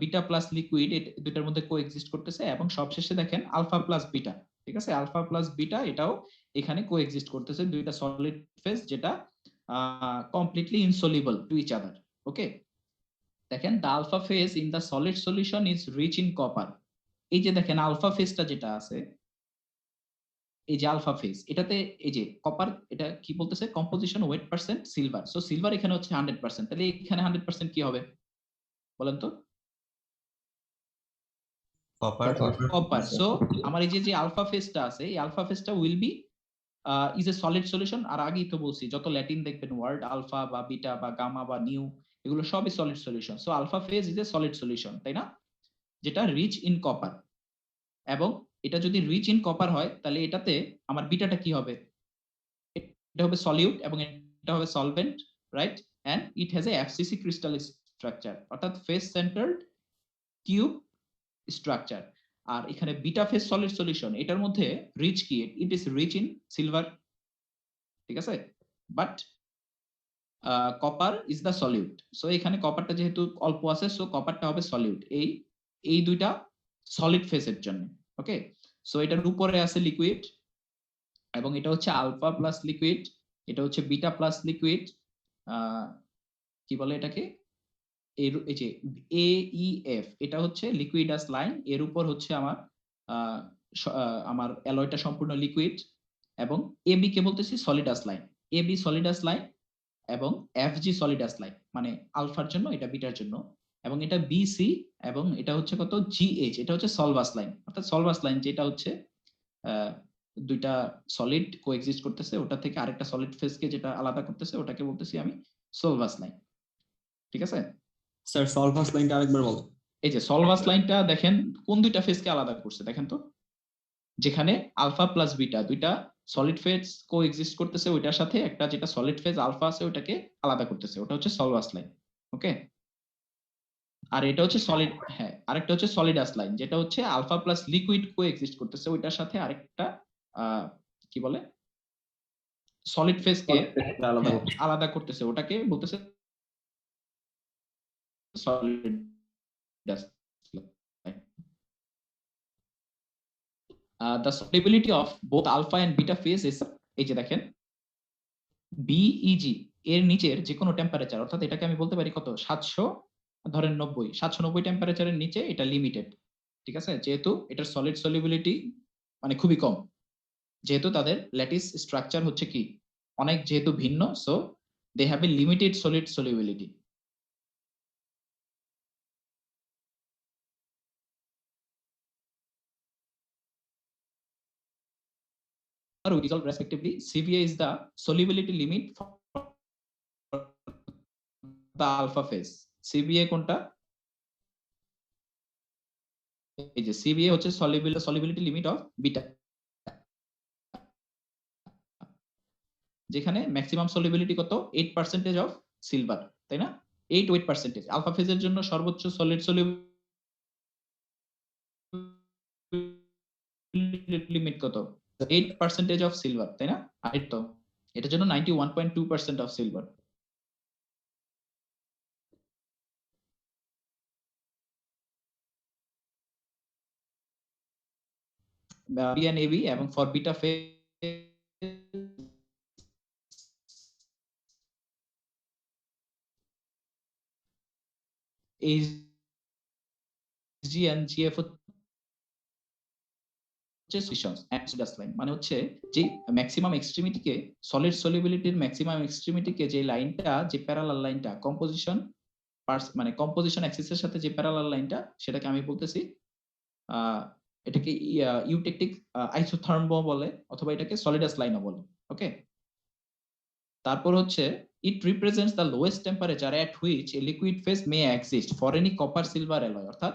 বিটা প্লাস লিকুইড, দুইটার মধ্যে কোএক্সিস্ট করতেছে এবং সবশেষে দেখেন আলফা প্লাস বিটা, ঠিক আছে, আলফা প্লাস বিটা এটাও এখানে কোএক্সিস্ট করতেছে, দুইটা সলিড ফেজ যেটা completely insoluble to each other. Okay, দেখেন the alpha phase in the solid solution is rich in copper. এই যে দেখেন আলফা ফেজটা যেটা আছে, এই যে আলফা ফেজ, এটাতে এই যে কপার, এটা কি বলতেছে composition weight percent silver, so silver এখানে হচ্ছে 100%, তাহলে এখানে 100% কি হবে বলেন তো? কপার। সো আমার এই যে আলফা ফেজটা আছে, এই আলফা ফেজটা will be is a solid solution. আর আগেই তো বলছি যত ল্যাটিন দেখবেন ওয়ার্ড আলফা বা বিটা বা গামা বা নিউ এগুলো সবই solid solution. So alpha phase is a solid solution, তাই না, যেটা রিচ ইন কপার। এবং এটা যদি রিচ ইন কপার হয় তাহলে এটাতে আমার বিটাটা কি হবে? এটা হবে সলিউট এবং এটা হবে solvent, right, and it has a FCC crystal structure, অর্থাৎ ফেস সেন্টার্ড কিউব স্ট্রাকচার। আর এখানে বিটা ফেজ সলিড সলিউশন, এটার মধ্যে রিচ কি? It is rich in silver, ঠিক আছে, but copper is the solute. So এখানে কপারটা যেহেতু অল্প আছে, সো কপারটা হবে সলিউট এই দুইটা সলিড ফেজের জন্য। ওকে, সো এটার উপরে আছে লিকুইড এবং এটা হচ্ছে আলফা প্লাস লিকুইড, এটা হচ্ছে বিটা প্লাস লিকুইড, কি বলে এটাকে, এই যে এ ই এফ, এটা হচ্ছে লিকুইডাস লাইন, এর উপর হচ্ছে আমার অ্যালয়টা সম্পূর্ণ লিকুইড, এবং এ বি কে বলতেছি সলিডাস লাইন, এ বি সলিডাস লাইন এবং এফ জি সলিডাস লাইন, মানে আলফার জন্য এটা বিটার জন্য, এবং এটা বি সি এবং এটা হচ্ছে কত জি এইচ, এটা হচ্ছে সলভাস লাইন, অর্থাৎ সলভাস লাইন যেটা হচ্ছে দুইটা সলিড কোএক্সিস্ট করতেছে, ওটা থেকে আরেকটা সলিড ফেজকে যেটা আলাদা করতেছে ওটাকে বলতেছি আমি সলভাস লাইন, ঠিক আছে স্যার। সলভাস লাইনটা আরেকবার বলেন। এই যে সলভাস লাইনটা দেখেন কোন দুইটা ফেজকে আলাদা করছে দেখেন তো, যেখানে আলফা প্লাস বিটা দুইটা সলিড ফেজ কোএক্সিস্ট করতেছে, ওইটার সাথে একটা যেটা সলিড ফেজ আলফা আছে ওটাকে আলাদা করতেছে, ওটা হচ্ছে সলভাস লাইন। ওকে, আর এটা হচ্ছে সলিড, হ্যাঁ আরেকটা হচ্ছে সলিডাস লাইন, যেটা হচ্ছে আলফা প্লাস লিকুইড কোএক্সিস্ট করতেছে, ওইটার সাথে আরেকটা কি বলে সলিড ফেজকে আলাদা করতেছে, ওটাকে বলতেছে সলিডাস line. The solubility of both alpha and beta phase is, এই যে দেখেন BEG, এর নিচের যে কোনো টেম্পারেচার, অর্থাৎ এটাকে আমি বলতে পারি কত 700, ধরেন 90, 790 টেম্পারেচারের নিচে এটা লিমিটেড, ঠিক আছে, যেহেতু এটার সলিড সলিবিলিটি মানে খুবই কম, যেহেতু তাদের ল্যাটিস স্ট্রাকচার হচ্ছে কি অনেক যেহেতু ভিন্ন, so they have a limited solid solubility. Or resolve respectively, CBA is the solubility limit for the alpha phase. CBA কোনটা? এই যে CBA হচ্ছে solubility limit of beta, যেখানে ম্যাক্সিমাম সলিবিলিটি কত 8% অফ সিলভার, তাই না? 8 to 8%। আলফা ফেজের জন্য সর্বোচ্চ সলিড সলিবিলিটি লিমিট কত? 8% অফ সিলভার, তাই না? আর তো এটার জন্য 91.2% of silver. B and AB এবং for beta phase HG and GF হচ্ছে সলিউশনস অ্যাক্সিডাস লাইন, মানে হচ্ছে যে ম্যাক্সিমাম এক্সট্রিমিটিকে সলিড সলিবিলিটির ম্যাক্সিমাম এক্সট্রিমিটিকে যে লাইনটা, যে প্যারালাল লাইনটা কম্পোজিশন মানে কম্পোজিশন অ্যাক্সিসের সাথে যে প্যারালাল লাইনটা, সেটাকে আমি বলতেছি এটাকে ইউটেকটিক আইসোথার্ম বলে, অথবা এটাকে সলিডাস লাইনও বলে। ওকে, তারপর হচ্ছে ইট represents the lowest temperature at which a liquid phase May exist for any copper silver alloy, অর্থাৎ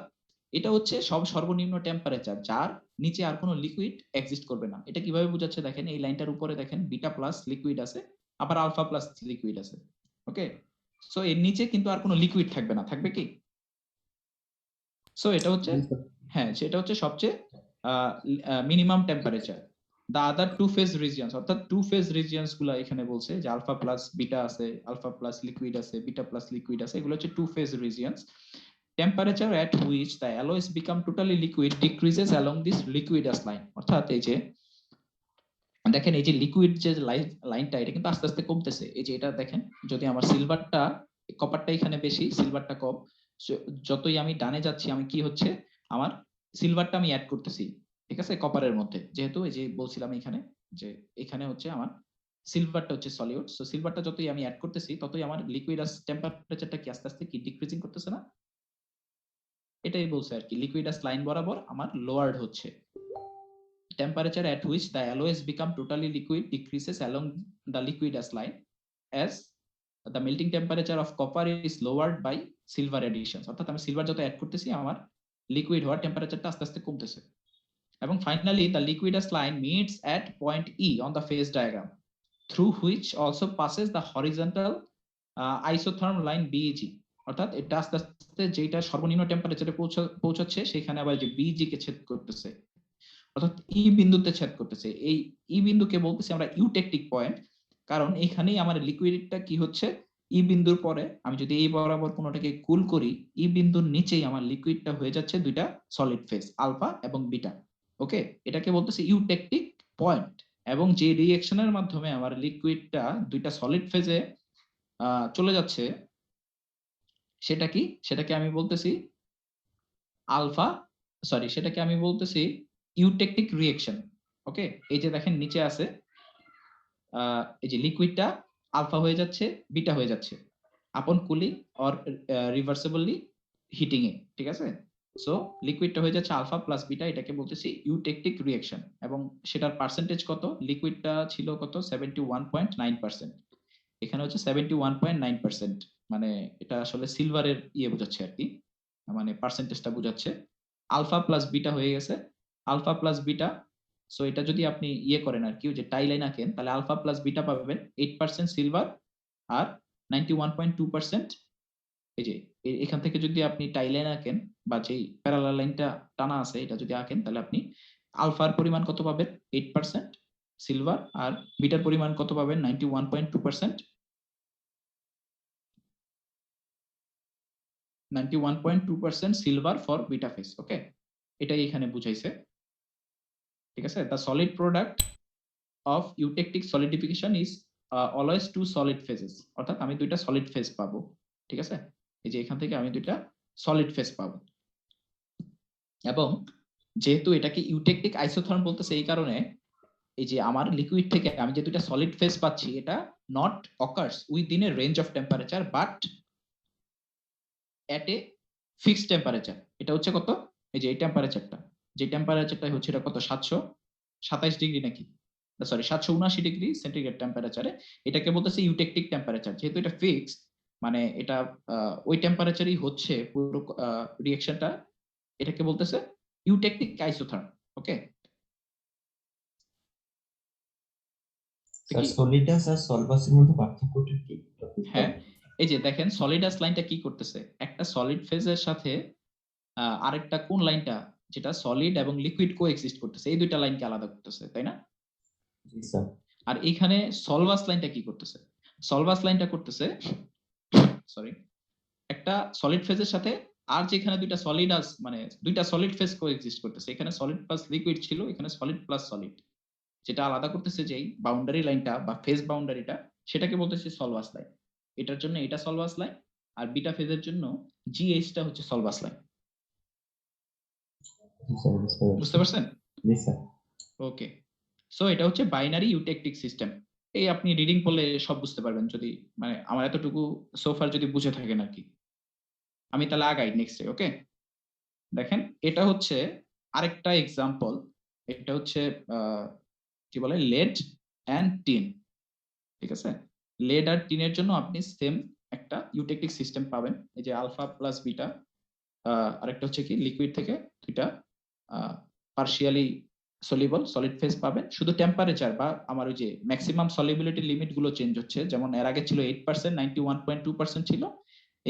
এটা হচ্ছে সর্বনিম্ন টেম্পারেচার যার নিচে আর কোনো লিকুইড এক্সিস্ট করবে না। এটা কিভাবে বোঝাচ্ছে দেখেন, এই লাইনটার উপরে দেখেন বিটা প্লাস লিকুইড আছে, আবার আলফা প্লাস লিকুইড আছে। ওকে, সো এর নিচে কিন্তু আর কোনো লিকুইড থাকবে না, থাকবে কি? সো এটা হচ্ছে, হ্যাঁ, সেটা হচ্ছে সবচেয়ে minimum temperature. The other two phase regions, অর্থাৎ টু ফেজ রিজিয়নস গুলো এখানে বলছে যে আলফা প্লাস বিটা আছে, আলফা প্লাস লিকুইড আছে, বিটা প্লাস লিকুইড আছে, এগুলো হচ্ছে two phase regions. Temperature at which the alloys become totally liquid decreases along this liquidous line, অর্থাৎ এই যে দেখেন এই যে লিকুইড যে লাইনটা, এটা কিন্তু আস্তে আস্তে কমতেছে। এই যে এটা দেখেন, যদি আমার সিলভারটা, কপারটা এখানে বেশি, সিলভারটা কম, যতই আমি ডানে যাচ্ছি আমি কি হচ্ছে, আমার সিলভারটা আমি অ্যাড করতেছি, ঠিক আছে, কপারের মধ্যে, যেহেতু এই যে বলছিলাম এখানে যে এখানে হচ্ছে আমার সিলভারটা হচ্ছে সলিউড, সো সিলভারটা যতই আমি অ্যাড করতেছি ততই আমার লিকুইডাস টেম্পারেচারটা কি আস্তে আস্তে কি ডিক্রিজিং করতেছে না? এটাই বলছে আর কি, লিকুইডাস লাইন বরাবর আমার লোয়ার্ড হচ্ছে। Temperature at which the alloys become totally liquid decreases along the liquidus line as the melting temperature of copper is lowered by silver additions, অর্থাৎ আমি সিলভার যত অ্যাড করতেছি আমার লিকুইড হওয়ার টেম্পারেচারটা আস্তে আস্তে কমতেছে। এবং finally the liquidus line meets at point E on the phase diagram through which also passes the horizontal isotherm line BEG, অর্থাৎ এটা আস্তে আস্তে যেটা সর্বনিম্ন টেম্পারেচারে পৌঁছাচ্ছে সেখানে আবার যে বিজি কে ছেদ করতেছে, অর্থাৎ ই বিন্দুতে ছেদ করতেছে। এই ই বিন্দুকে বলতেছি আমরা ইউটেকটিক পয়েন্ট, কারণ এখানেই আমার লিকুইডটা কি হচ্ছে, ই বিন্দুর পরে আমি যদি এই বরাবর কোনোটাকে কুল করি, ই বিন্দুর নিচেই আমার লিকুইডটা হয়ে যাচ্ছে দুইটা সলিড ফেজ আলফা এবং বিটা। ওকে, এটাকে বলতেছি ইউটেকটিক পয়েন্ট। এবং যে রিঅ্যাকশনের মাধ্যমে আমার লিকুইডটা দুইটা সলিড ফেজে চলে যাচ্ছে, সেটা কি, সেটাকে আমি বলতেছি আলফা, সরি, সেটাকে আমি বলতেছি ইউটেকটিক রিঅ্যাকশন। ওকে, এই যে দেখেন নিচে আছে এই যে লিকুইডটা আলফা হয়ে যাচ্ছে, বিটা হয়ে যাচ্ছে আপন কুলিং অর রিভার্সিবলি হিটিং এ, ঠিক আছে। সো লিকুইডটা হয়ে যাচ্ছে আলফা প্লাস বিটা, এটাকে বলতেছি ইউটেকটিক রিঅ্যাকশন। এবং সেটার পার্সেন্টেজ কত, লিকুইডটা ছিল কত 71.9%, এখানে হচ্ছে 71.9%, মানে এটা আসলে সিলভারের বোঝাচ্ছে আর কি, মানে পার্সেন্টেজটা বোঝাচ্ছে। আলফা প্লাস বিটা হয়ে গেছে, আলফা প্লাস বিটা, সো এটা যদি আপনি করেন আর কি, যে টাই লাইন আঁকেন, তাহলে আলফা প্লাস বিটা পাবেন 8% সিলভার আর 91.2%। এই যে এখান থেকে যদি আপনি টাই লাইন আঁকেন বা যে প্যারালাল লাইনটা টানা আছে এটা যদি আঁকেন, তাহলে আপনি আলফার পরিমাণ কত পাবেন 8% সিলভার, আর বিটার পরিমাণ কত পাবেন 91.2%, 91.2% সিলভার ফর বিটা ফেজ। ওকে, এটাই এখানে বুঝাইছে, ঠিক আছে। The solid product of eutectic solidification is always two solid phases, অর্থাৎ আমি দুইটা সলিড ফেজ পাবো, ঠিক আছে? এই যে এখান থেকে আমি দুইটা সলিড ফেজ পাবো, এবং যেহেতু এটাকে ইউটেকটিক আইসোথর্ম বলতেছে এই কারণে এই যে আমার লিকুইড থেকে আমি যে দুইটা সলিড ফেজ পাচ্ছি এটা not occurs within a range of temperature but at A fixed temperature. এটা হচ্ছে কত, এই যে এই টেম্পারেচারটা, যে টেম্পারেচারটা হচ্ছে এটা কত 727 ডিগ্রি নাকি, সরি 779 ডিগ্রি সেন্টিগ্রেড টেম্পারেচারে, এটাকে বলতেছে ইউটেকটিক টেম্পারেচার। যেহেতু এটা ফিক্সড মানে এটা ওই টেম্পারেচারই হচ্ছে পুরো রিঅ্যাকশনটা, এটাকে বলতেছে ইউটেকটিক আইসোথার্ম। ওকে, স্যার সলিডাস আর সলভাসের মধ্যে পার্থক্যটা কি? হ্যাঁ, এই যে দেখেন সলিডাস লাইনটা কি করতেছে, একটা সলিড ফেজের সাথে আরেকটা কোন লাইনটা, যেটা সলিড এবং লিকুইড কোএক্সিস্ট করতেছে, এই দুইটা লাইনকে আলাদা করতেছে, তাই না? জি স্যার। আর এইখানে সলভাস লাইনটা কি করতেছে, সলভাস লাইনটা করতেছে সরি একটা সলিড ফেজের সাথে আর যেখানে দুইটা সলিড মানে দুইটা সলিড ফেজ কোএক্সিস্ট করতেছে, এখানে সলিড প্লাস লিকুইড ছিল, এখানে সলিড প্লাস সলিড, যেটা আলাদা করতেছে যেই বাউন্ডারি লাইনটা বা ফেজ বাউন্ডারিটা, সেটাকে বলতেছে সলভাস লাইন। এটার জন্য এটা সলভাস লাইন, আর বিটা ফেজের জন্য জিএইচটা হচ্ছে সলভাস লাইন। বুঝতে পারছেন? জি স্যার। ওকে, সো এটা হচ্ছে বাইনারি ইউটেকটিক সিস্টেম। এই আপনি রিডিং করলে সব বুঝতে পারবেন, যদি মানে আমার এতটুকু সোফার যদি বুঝে থাকেন আর কি। আমি তাহলে আগাই নেক্সটে। ওকে, দেখেন এটা হচ্ছে আরেকটা এক্সাম্পল, এটা হচ্ছে কি বলে লেড অ্যান্ড টিন, ঠিক আছে? লেড আর টিনের জন্য আপনি সেম একটা ইউটেকটিক সিস্টেম পাবেন, এই যে আলফা প্লাস বিটা, আরেকটা হচ্ছে কি লিকুইড থেকে দুইটা পার্শিয়ালি সলিবল সলিড ফেজ পাবেন, শুধু টেম্পারেচার বা আমার ওই যে ম্যাক্সিমাম সলিবিলিটি লিমিট গুলো চেঞ্জ হচ্ছে, যেমন এর আগে ছিল 8%, 91.2% ছিল,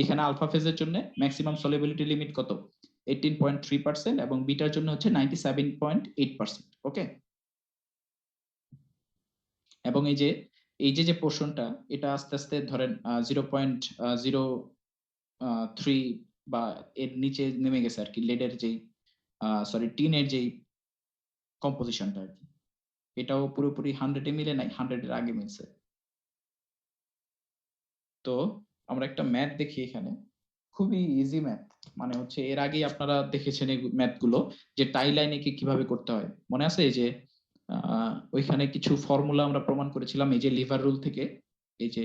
এখানে আলফা ফেজের জন্য ম্যাক্সিমাম সলিবিলিটি লিমিট কত 18.3% এবং বিটার জন্য হচ্ছে 97.8%। ওকে, এবং এই যে পোর্শনটা এটা আস্তে আস্তে ধরেন 0.03 বা এর নিচে নেমে গেছে আর কি, লেডের যেই সরি টিনের যেই কম্পোজিশনটা আর কি, এটাও পুরোপুরি 100 এ মিলে নাই, 100 এর আগে মিলছে। তো আমরা একটা ম্যাথ দেখি এখানে, খুবই ইজি ম্যাথ, মানে হচ্ছে এর আগেই আপনারা দেখেছেন এই ম্যাথ গুলো যে টাই লাইনে কিভাবে করতে হয়, মনে আছে? এই যে ওইখানে কিছু ফর্মুলা আমরা প্রমাণ করেছিলাম, এই যে লিভার রুল থেকে, এই যে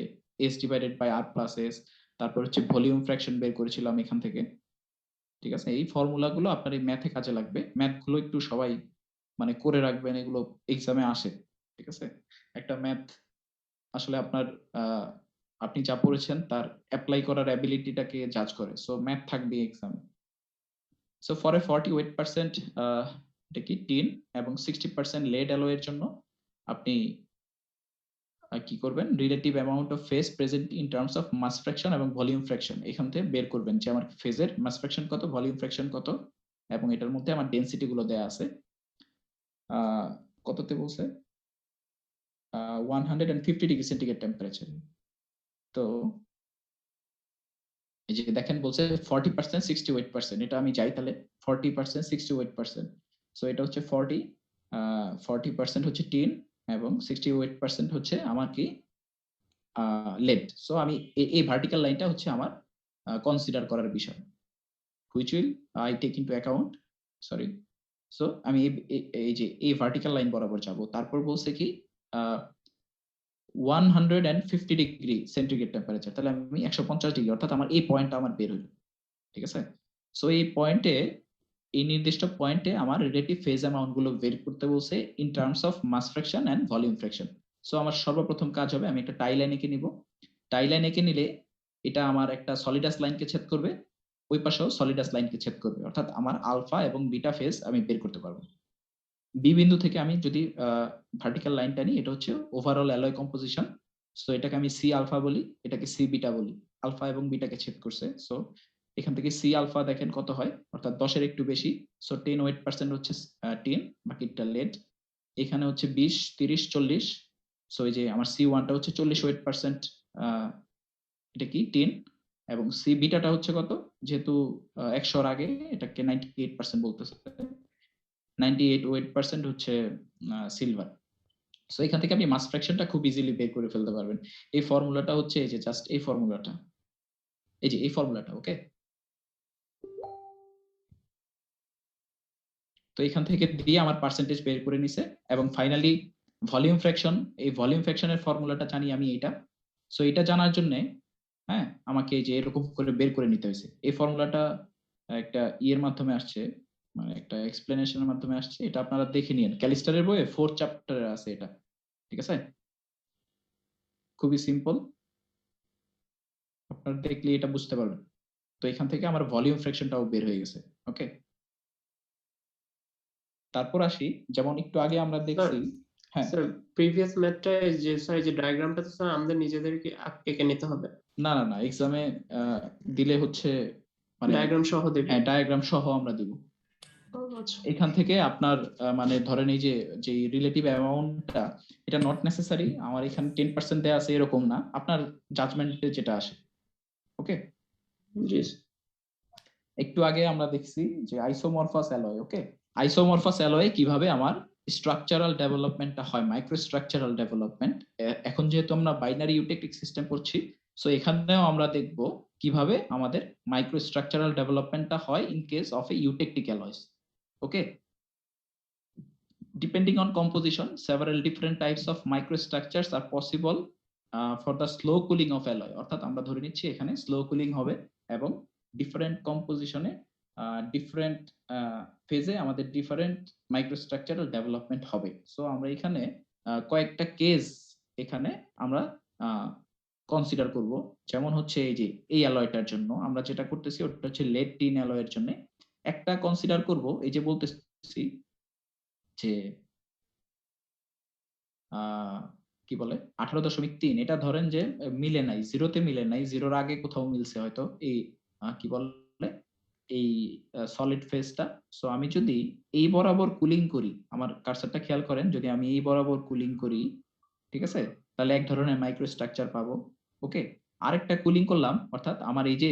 s divided by r plus s, তারপর হচ্ছে ভলিউম ফ্র্যাকশন বের করেছিলাম এখান থেকে, ঠিক আছে? এই ফর্মুলা গুলো আপনার এই ম্যাথে কাজে লাগবে, ম্যাথ গুলো একটু সবাই মানে করে রাখবেন, এগুলো এক্সামে আসে, ঠিক আছে? একটা ম্যাথ আসলে আপনার আপনি যা পড়েছেন তার অ্যাপ্লাই করার অ্যাবিলিটিটাকে জাজ করে, সো ম্যাথ থাকবে এক্সামে। সো ফর এ 48% এটা কি টিন এবং 60% লেড অ্যালয়ের জন্য আপনি কি করবেন, relative amount of phase present in terms of mass fraction এবং ভলিউম ফ্র্যাকশন এখান থেকে বের করবেন যে আমার ফেজের মাস ফ্র্যাকশন কত, ভলিউম ফ্র্যাকশন কত, এবং এটার মধ্যে আমার ডেনসিটি গুলো দেয়া আছে কততে বলছে 150 ডিগ্রি সেন্টিগ্রেড টেম্পারেচার। তো এই যে দেখেন বলছে 40% 68%, এটা আমি যাই তাহলে 40% 68%, সো এটা হচ্ছে 40% হচ্ছে টিন এবং 68% হচ্ছে আমার কি লেড। সো আমি এই ভার্টিক্যাল লাইনটা হচ্ছে আমার কনসিডার করার বিষয়, which will I take into account, sorry. So আমি এই যে এই ভার্টিক্যাল লাইন বরাবর যাব, তারপর বলছে কি 150 ডিগ্রি সেন্টিগ্রেড টেম্পারেচার, তাহলে আমি 150 ডিগ্রি, অর্থাৎ আমার এই পয়েন্টটা আমার বের হলো, ঠিক আছে? সো এই পয়েন্টে, এই নির্দিষ্ট পয়েন্টে আমার রিলেটিভ ফেজ অ্যামাউন্ট গুলো বের করতে বলছে in terms of mass fraction and volume fraction. So আমার সর্বপ্রথম কাজ হবে, আমি একটা টাই লাইন এঁকে নিব, টাই লাইন এঁকে নিলে এটা আমার একটা সলিডাস লাইনকে ছেদ করবে, ওই পাশেও সলিডাস লাইনকে ছেদ করবে, অর্থাৎ আমার আলফা এবং বিটা ফেজ আমি বের করতে পারবো। বি বিন্দু থেকে আমি যদি ভার্টিক্যাল লাইনটা নিই, এটা হচ্ছে ওভারঅল অ্যালয় কম্পোজিশন, সো এটাকে আমি সি আলফা বলি, এটাকে সি বিটা বলি, আলফা এবং বিটাকে ছেদ করছে। সো এখান থেকে সি আলফা দেখেন কত হয়, অর্থাৎ 10 এর একটু বেশি, সো 10 হচ্ছে টিন, বাকিটা লেড। এখানে হচ্ছে 20 30 40, সো এই যে আমার সি ওয়ানটা হচ্ছে 40 এটা কি টিন, এবং সি বিটাটা হচ্ছে কত, যেহেতু 100 এর আগে এটাকে 98% বলতেছে, 98% হচ্ছে সিলভার। সো এখান থেকে আপনি মাস ফ্র্যাকশনটা খুব ইজিলি বের করে ফেলতে পারবেন। এই ফর্মুলাটা হচ্ছে এই যে জাস্ট এই ফর্মুলাটা, এই যে এই ফর্মুলাটা, ওকে। তো এখান থেকে দিয়ে আমার পার্সেন্টেজ বের করে নিছে এবং ফাইনালি ভলিউম ফ্র্যাকশন, এই ভলিউম ফ্র্যাকশনের ফর্মুলাটা জানি আমি এটা। সো এটা জানার জন্য হ্যাঁ আমাকে এই যে এরকম করে বের করে নিতে হয়েছে। এই ফর্মুলাটা একটা ইয়ের মাধ্যমে আসছে, মানে একটা এক্সপ্লেনেশনের মাধ্যমে আসছে। এটা আপনারা দেখে নিন, ক্যালিস্টারের বইয়ে 4th চ্যাপ্টারে আছে এটা, ঠিক আছে? খুবই সিম্পল, আপনারা দেখলে এটা বুঝতে পারবেন। তো এখান থেকে আমার ভলিউম ফ্র্যাকশনটাও বের হয়ে গেছে, ওকে। তারপর আসি, যেমন একটু আগে আমরা দেখছি, হ্যাঁ স্যার প্রিভিয়াস ম্যাথটা যে স্যার যে ডায়াগ্রামটা তো স্যার আমাদের নিজেদেরকে এঁকে নিতে হবে, না না না, এক্সামে দিলে হচ্ছে মানে ডায়াগ্রাম সহ দেবে। হ্যাঁ ডায়াগ্রাম সহ আমরা দিব। এখান থেকে আপনার মানে ধরেন এই যে যে রিলেটিভ অ্যামাউন্টটা, এটা নট নেসেসারি আমার এখানে 10% দেয়া আছে এরকম না, আপনার জাজমেন্টে যেটা আসে, ওকে। জি একটু আগে আমরা দেখছি যে আইসোমরফাস অ্যালয়, ওকে। আইসোমরফাস অ্যালয়ে কিভাবে আমার স্ট্রাকচারাল ডেভেলপমেন্টটা হয়, মাইক্রো স্ট্রাকচারাল ডেভেলপমেন্ট। এখন যেহেতু আমরা বাইনারি ইউটেকটিক সিস্টেম পড়ছি, সো এখানেও আমরা দেখব কিভাবে আমাদের মাইক্রো স্ট্রাকচারাল ডেভেলপমেন্টটা হয় in case of a eutectic alloys, okay. Depending on composition, several different types of microstructures are possible for the slow cooling of alloy. অর্থাৎ আমরা ধরে নিচ্ছি এখানে স্লো কুলিং হবে এবং ডিফারেন্ট কম্পোজিশনে ডিফারেন্ট ফেজে আমাদের ডিফারেন্ট মাইক্রোস্ট্রাকচারাল ডেভেলপমেন্ট হবে। সো আমরা এখানে কয়েকটা কেস এখানে আমরা কনসিডার করব। যেমন হচ্ছে এই যে এই অ্যালয়টার জন্য আমরা যেটা করতেছি ওটা হচ্ছে লেড টিন অ্যালয়ের জন্য একটা কনসিডার করব। এই যে বলতেছি যে কি বলে 18.3, এটা ধরেন যে মিলে নাই, জিরোতে মিলে নাই, জিরোর আগে কোথাও মিলছে হয়তো এই কি বলে এই সলিড ফেজটা। সো আমি যদি এই বরাবর কুলিং করি, আমার কার্সারটা খেয়াল করেন, যদি আমি এই বরাবর কুলিং করি, ঠিক আছে, তাহলে এক ধরনের মাইক্রো স্ট্রাকচার পাবো, ওকে। আরেকটা কুলিং করলাম, অর্থাৎ আমার এই যে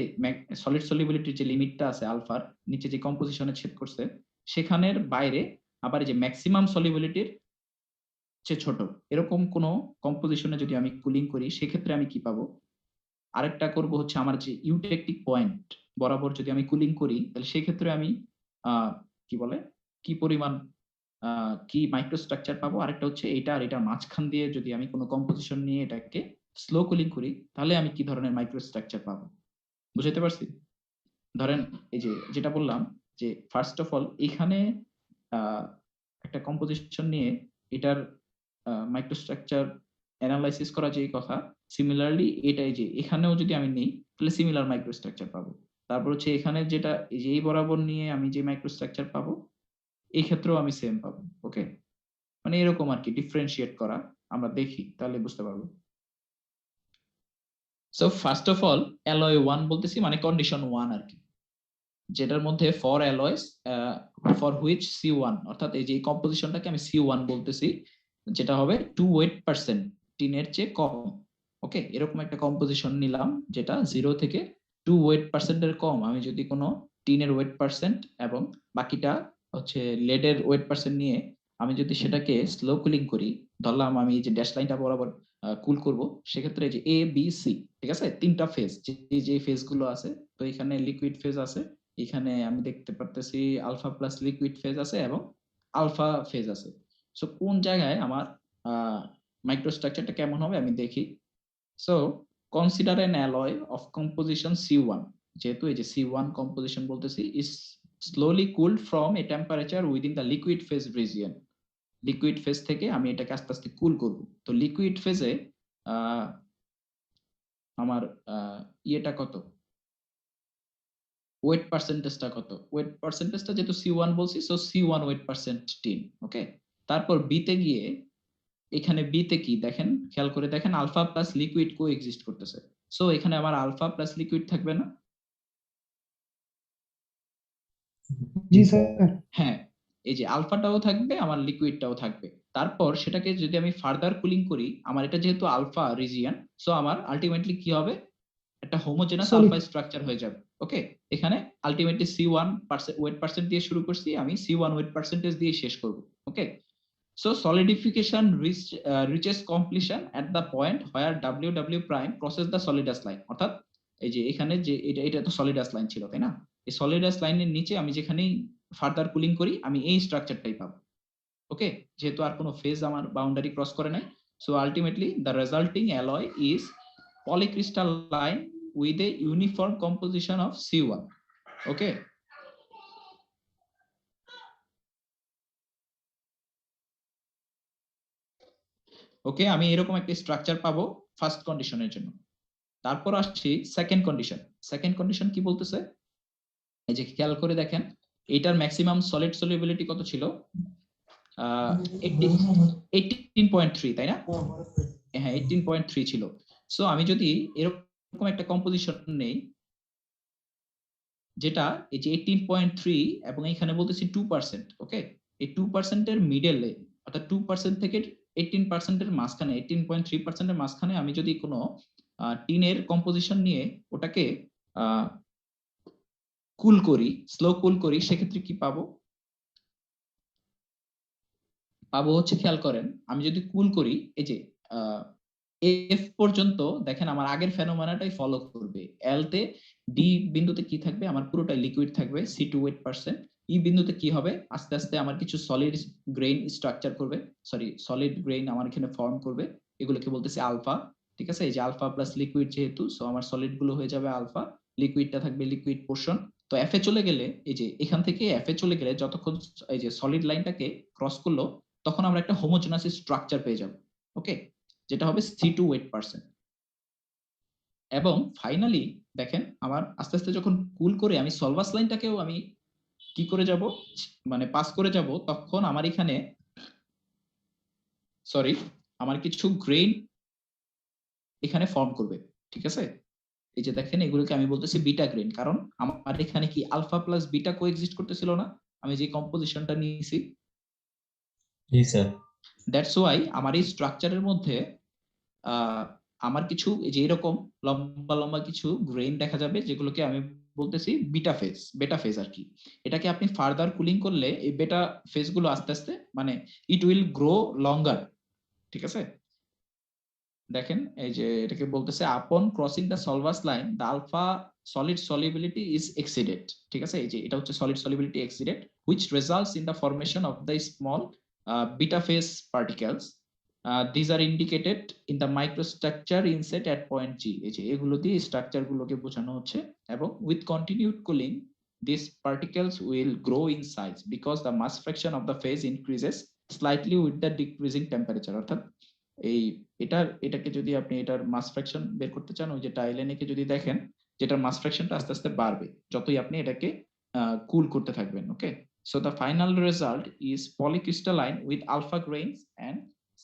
সলিড সলিবিলিটির যে লিমিটটা আছে আলফার নিচে যে কম্পোজিশনে ছেদ করছে, সেখানের বাইরে আবার এই যে ম্যাক্সিমাম সলিবিলিটির চেয়ে ছোট এরকম কোন কম্পোজিশনে যদি আমি কুলিং করি, সেক্ষেত্রে আমি কি পাবো? আরেকটা করব হচ্ছে আমার যে ইউটেকটিক পয়েন্ট বরাবর যদি আমি কুলিং করি, তাহলে সেক্ষেত্রে আমি কি বলে কি পরিমাণ কি মাইক্রোস্ট্রাকচার পাবো। আরেকটা হচ্ছে এটা আর এটার মাঝখান দিয়ে যদি আমি কোনো কম্পোজিশন নিয়ে এটাকে স্লো কুলিং করি, তাহলে আমি কি ধরনের মাইক্রোস্ট্রাকচার পাবো, বুঝতে পারছি? ধরেন এই যে যেটা বললাম যে ফার্স্ট অফ অল এখানে একটা কম্পোজিশন নিয়ে এটার মাইক্রোস্ট্রাকচার অ্যানালাইসিস করা যে কথা, সিমিলারলি এটাই যে এখানেও যদি আমি নেই তাহলে সিমিলার মাইক্রোস্ট্রাকচার পাবো। তারপর হচ্ছে এখানে যেটা এই যে এই বরাবর নিয়ে আমি যে মাইক্রোস্ট্রাকচার পাবো, এই ক্ষেত্রেও আমি সেম পাবো, ওকে। মানে এরকম আর কি ডিফারেন্সিয়েট করা আমরা দেখি, তাহলে বুঝতে পারবো। So first of all alloy 1 বলতেছি, মানে কন্ডিশন 1 আর কি, যেটার মধ্যে ফর অ্যালয়স ফর হুইচ C1, অর্থাৎ এই যে কম্পোজিশনটাকে আমি C1 বলতেছি, যেটা হবে 2% টিনের চেয়ে কম, ওকে। এরকম একটা কম্পোজিশন নিলাম যেটা 0 থেকে 2% এর কম। আমি যদি কোনো টিনের ওয়েট পার্সেন্ট এবং বাকিটা হচ্ছে লেডের ওয়েট পার্সেন্ট নিয়ে আমি যদি সেটাকে স্লো কুলিং করি, ধরলাম আমি এই যে ড্যাশ লাইনটা বরাবর কুল করব, সেক্ষেত্রে যে A B C, ঠিক আছে, তিনটা ফেজ, যে ফেজ গুলো আছে, তো এখানে লিকুইড ফেজ আছে, এখানে আমি দেখতে পারতেছি আলফা প্লাস লিকুইড ফেজ আছে এবং আলফা ফেজ আছে। সো কোন জায়গায় আমার মাইক্রোস্ট্রাকচারটা কেমন হবে আমি দেখি। So consider an alloy of composition C1, যেহেতু এই যে C1 কম্পোজিশন বলতেছি, is slowly cooled from a temperature within the liquid phase region. Liquid phase থেকে আমি এটাকে আস্তে আস্তে কুল করব। তো লিকুইড ফেজে আমার ইয়েটা কত, ওয়েট পার্সেন্টেজটা কত? ওয়েট পার্সেন্টেজটা যেহেতু C1 বলছি, so C1 weight percent tin, okay. তারপর বিতে গিয়ে এখানে বিতে কি দেখেন, খেয়াল করে দেখেন, আলফা প্লাস লিকুইড কো এক্সিস্ট করতেছে। সো এখানে আমার আলফা প্লাস লিকুইড থাকবে না? জি স্যার। হ্যাঁ, এই যে আলফাটাও থাকবে, আমার লিকুইডটাও থাকবে। তারপর সেটাকে যদি আমি ফার্দার কুলিং করি, আমার এটা যেহেতু আলফা রিজিয়ন, সো আমার আলটিমেটলি কি হবে, একটা হোমোজেনাস আলফা স্ট্রাকচার হয়ে যাবে, ওকে। এখানে আলটিমেটলি C1 ওয়েট পার্সেন্ট দিয়ে শুরু করছি, আমি C1 ওয়েট পার্সেন্টেজ দিয়ে শেষ করব, ওকে। So solidification reaches completion at the point where WW prime crosses the solidus line. অর্থাৎ এই যে এখানে যে এটা তো solidus line ছিল, তাই না? এই solidus লাইনের নিচে আমি যেখানেই ফার্দার কুলিং করি আমি এই স্ট্রাকচারটাই পাবো। ওকে, যেহেতু আর কোনো ফেজ আমার বাউন্ডারি ক্রস করে নাই, so ultimately the resulting alloy is polycrystalline with a uniform composition of C1. Okay. ওকে, আমি এরকম একটা স্ট্রাকচার পাবো ফার্স্ট কন্ডিশনের জন্য। তারপর আসছি সেকেন্ড কন্ডিশন। সেকেন্ড কন্ডিশন কি বলতেছে, এই যে খেয়াল করে দেখেন এটার ম্যাক্সিমাম সলিড সলিবিলিটি কত ছিল? 18.3, তাই না? হ্যাঁ, 18.3 ছিল। সো আমি যদি এরকম একটা কম্পোজিশন নেই যেটা এই যে 18.3 এবং এখানে বলতেছি 2%, ওকে, এই 2% এর মিডলে অর্থাৎ 2% থেকে 18% এর মাঝখানে 18.3% এর মাঝখানে আমি যদি কোনো টিনের কম্পোজিশন নিয়ে ওটাকে কুল করি, স্লো কুল করি, সেক্ষেত্রে কি পাবো? পাবো হচ্ছে, খেয়াল করেন, আমি যদি কুল করি এই যে এফ পর্যন্ত, দেখেন আমার আগের ফেনোমেনাটাই ফলো করবে। এল তে ডি বিন্দুতে কি থাকবে? আমার পুরোটাই লিকুইড থাকবে, C2 8%। ই বিন্দুতে কি হবে? আস্তে আস্তে আমার কিছু সলিড গ্রেইন স্ট্রাকচার করবে, সরি সলিড গ্রেইন আমার এখানে ফর্ম করবে, এগুলোকে বলতেছে আলফা। ঠিক আছে, এই যে আলফা প্লাস লিকুইড যেহেতু, সো আমার সলিড গুলো হয়ে যাবে আলফা, লিকুইডটা থাকবে লিকুইড পোর্শন। তো এফ এ চলে গেলে, এই যে এখান থেকে এফ এ চলে গেলে যতক্ষণ এই যে সলিড লাইনটাকে ক্রস করলো তখন আমরা একটা হোমোজেনাস স্ট্রাকচার পেয়ে যাব। ওকে, যেটা হবে C2 8%। এবং ফাইনালি দেখেন আমার আস্তে আস্তে যখন কুল করে আমি সলভাস লাইনটাকেও আমি কি করে যাব, মানে পাস করে যাব, তখন আমার এখানে আমার কিছু গ্রেইন এখানে ফর্ম করবে। ঠিক আছে, এই যে দেখেন এগুলোকে আমি বলতেছি বিটা গ্রেইন, কারণ আমার এখানে কি আলফা প্লাস বিটা কোএক্সিস্ট করতেছিল না আমি যে কম্পোজিশনটা নিয়েছি। জি স্যার। দ্যাটস ওয়াই আমার এই স্ট্রাকচারের মধ্যে আমার কিছু যে এরকম লম্বা লম্বা কিছু গ্রেইন দেখা যাবে, যেগুলোকে আমি বলতেছি বেটা ফেজ আর কি। এটাকে আপনি ফার্দার কুলিং করলে এই বেটা ফেজ গুলো আস্তে আস্তে মানে ইট উইল গ্রো লঙ্গার। ঠিক আছে, দেখেন এই যে এটাকে বলতেছে upon crossing the solvus line the alpha solid solubility is exceeded. ঠিক আছে, এই যে এটা হচ্ছে solid solubility exceeded which results in the formation of the small beta phase particles. These are indicated in the microstructure inset at point G. এই যে এগুলো দিয়ে স্ট্রাকচার গুলোকে বোঝানো হচ্ছে। এবং with continued cooling these particles will grow in size because the mass fraction of the phase increases slightly with the decreasing temperature. অর্থাৎ এটাকে যদি আপনি এটার মাস ফ্র্যাকশন বের করতে চান, ওই যে টাইলেনেকে যদি দেখেন যেটার মাস ফ্র্যাকশনটা আস্তে আস্তে বাড়বে যতই আপনি এটাকে কুল করতে থাকবেন। ওকে, so the final result is polycrystalline with alpha grains and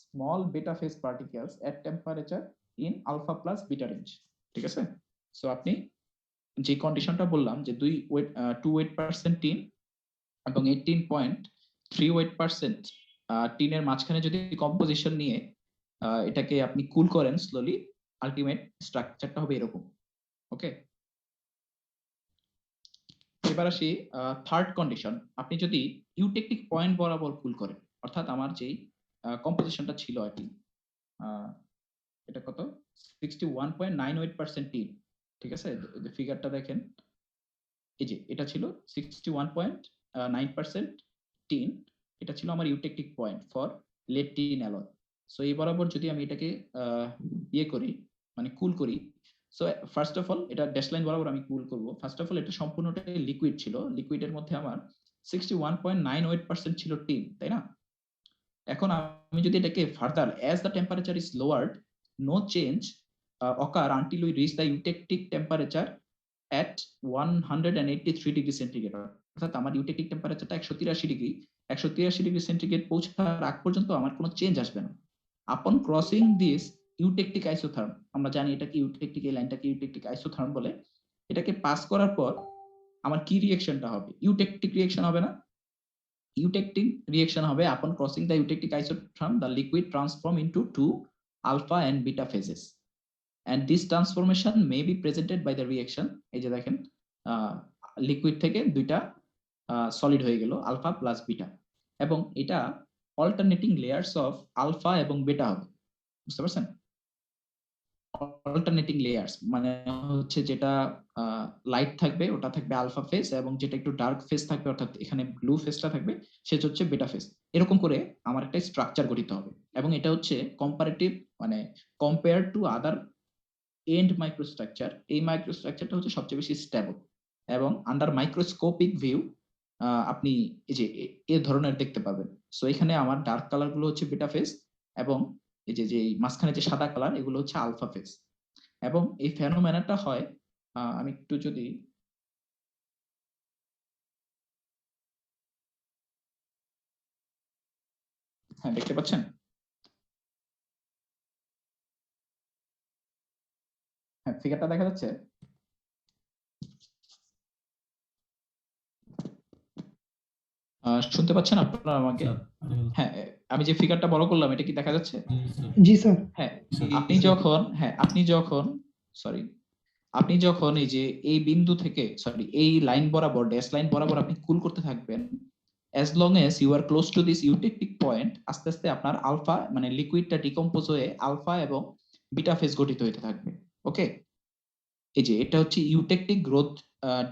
small beta phase particles at temperature in alpha plus beta range. ঠিক আছে, সো আপনি যে কন্ডিশনটা বললাম যে 2% টিন এবং 18.38% টিনের মাঝখানে যদি কম্পোজিশন নিয়ে এটাকে আপনি কুল করেন স্লোলি, আলটিমেট স্ট্রাকচারটা হবে এরকম। ওকে, এবার আসি থার্ড কন্ডিশন। আপনি যদি ইউটেকটিক পয়েন্ট বরাবর কুল করেন, অর্থাৎ আমার যেই কম্পোজিশনটা ছিল আর কি, এটা কত 61.98% টিন। ঠিক আছে, ফিগারটা দেখেন, এই যে এটা ছিল 61.9% টিন, এটা ছিল আমার eutectic point for lead tin alloy. So এই বরাবর যদি আমি এটাকে ইয়ে করি মানে কুল করি, সো ফার্স্ট অফ অল এটা ড্যাশলাইন বরাবর আমি কুল করব। ফার্স্ট অফ অল এটা সম্পূর্ণটাই লিকুইড ছিল, লিকুইডের মধ্যে আমার 61.98% ছিল টিন, তাই না? এখন আমি যদি এটাকে further as the temperature is lowered no change occur until we reach the eutectic temperature at 183 degree centigrade. অর্থাৎ আমার ইউটেকটিক টেম্পারেচারটা 183 ডিগ্রি সেন্টিগ্রেড পৌঁছার আগ পর্যন্ত আমার কোনো চেঞ্জ আসবে না। আপন ক্রসিং দিস ইউটেকটিক আইসোথার্ম, আমরা জানি এটা কি ইউটেকটিক, এই লাইনটাকে ইউটেকটিক আইসোথার্ম বলে, এটাকে পাস করার পর আমার কি রিঅ্যাকশনটা হবে? ইউটেকটিক রিঅ্যাকশন হবে না, ইউটেকটিক রিঅ্যাকশন হবে আপন crossing the eutectic isotherm the liquid transform into 2 alpha and beta phases and this transformation may be presented by the reaction। এই যে দেখেন লিকুইড থেকে দুইটা সলিড হয়ে গেল আলফা প্লাস বিটা, এবং এটা অল্টারনেটিং লেয়ার্স অফ আলফা এবং বেটা হবে, বুঝতে পারছেন? অল্টারনেটিং লেয়ার্স মানে হচ্ছে যেটা লাইট থাকবে ওটা থাকবে আলফা ফেজ, এবং যেটা একটু ডার্ক ফেজ থাকবে অর্থাৎ এখানে ব্লু ফেজটা থাকবে সেটা হচ্ছে বেটা ফেজ। এরকম করে আমার একটা স্ট্রাকচার গঠিত হবে, এবং এটা হচ্ছে কম্পারেটিভ মানে compare to other and microstructure. এই মাইক্রোস্ট্রাকচারটা হচ্ছে সবচেয়ে বেশি স্টেবল, এবং আন্ডার মাইক্রোস্কোপিক ভিউ আপনি এই যে এ ধরনের দেখতে পাবেন। সো এখানে আমার ডার্ক কালার গুলো হচ্ছে বেটা ফেজ, এবং এই যে যে মাঝখানে যে সাদা কালার এগুলো হচ্ছে আলফা ফেজ। এবং এই ফেনোমেনাটা হয় আমি একটু যদি হ্যাঁ দেখতে পাচ্ছেন, হ্যাঁ ফিগারটা দেখা যাচ্ছে। শুনতে পাচ্ছেন আপনারা আমাকে? হ্যাঁ, আমি যে ফিগারটা বড় করলাম এটা কি দেখা যাচ্ছে? জি স্যার। হ্যাঁ, আপনি যখন এই যে এই বিন্দু থেকে এই লাইন বরাবর ড্যাশ লাইন বরাবর আপনি কুল করতে থাকবেন, as long as you are close to this eutectic point, আস্তে আস্তে আপনার আলফা মানে লিকুইডটা ডিকম্পোজ হয়ে আলফা এবং বিটা ফেজ গঠিত হতে থাকবে। ওকে, এই যে এটা হচ্ছে ইউটেকটিক গ্রোথ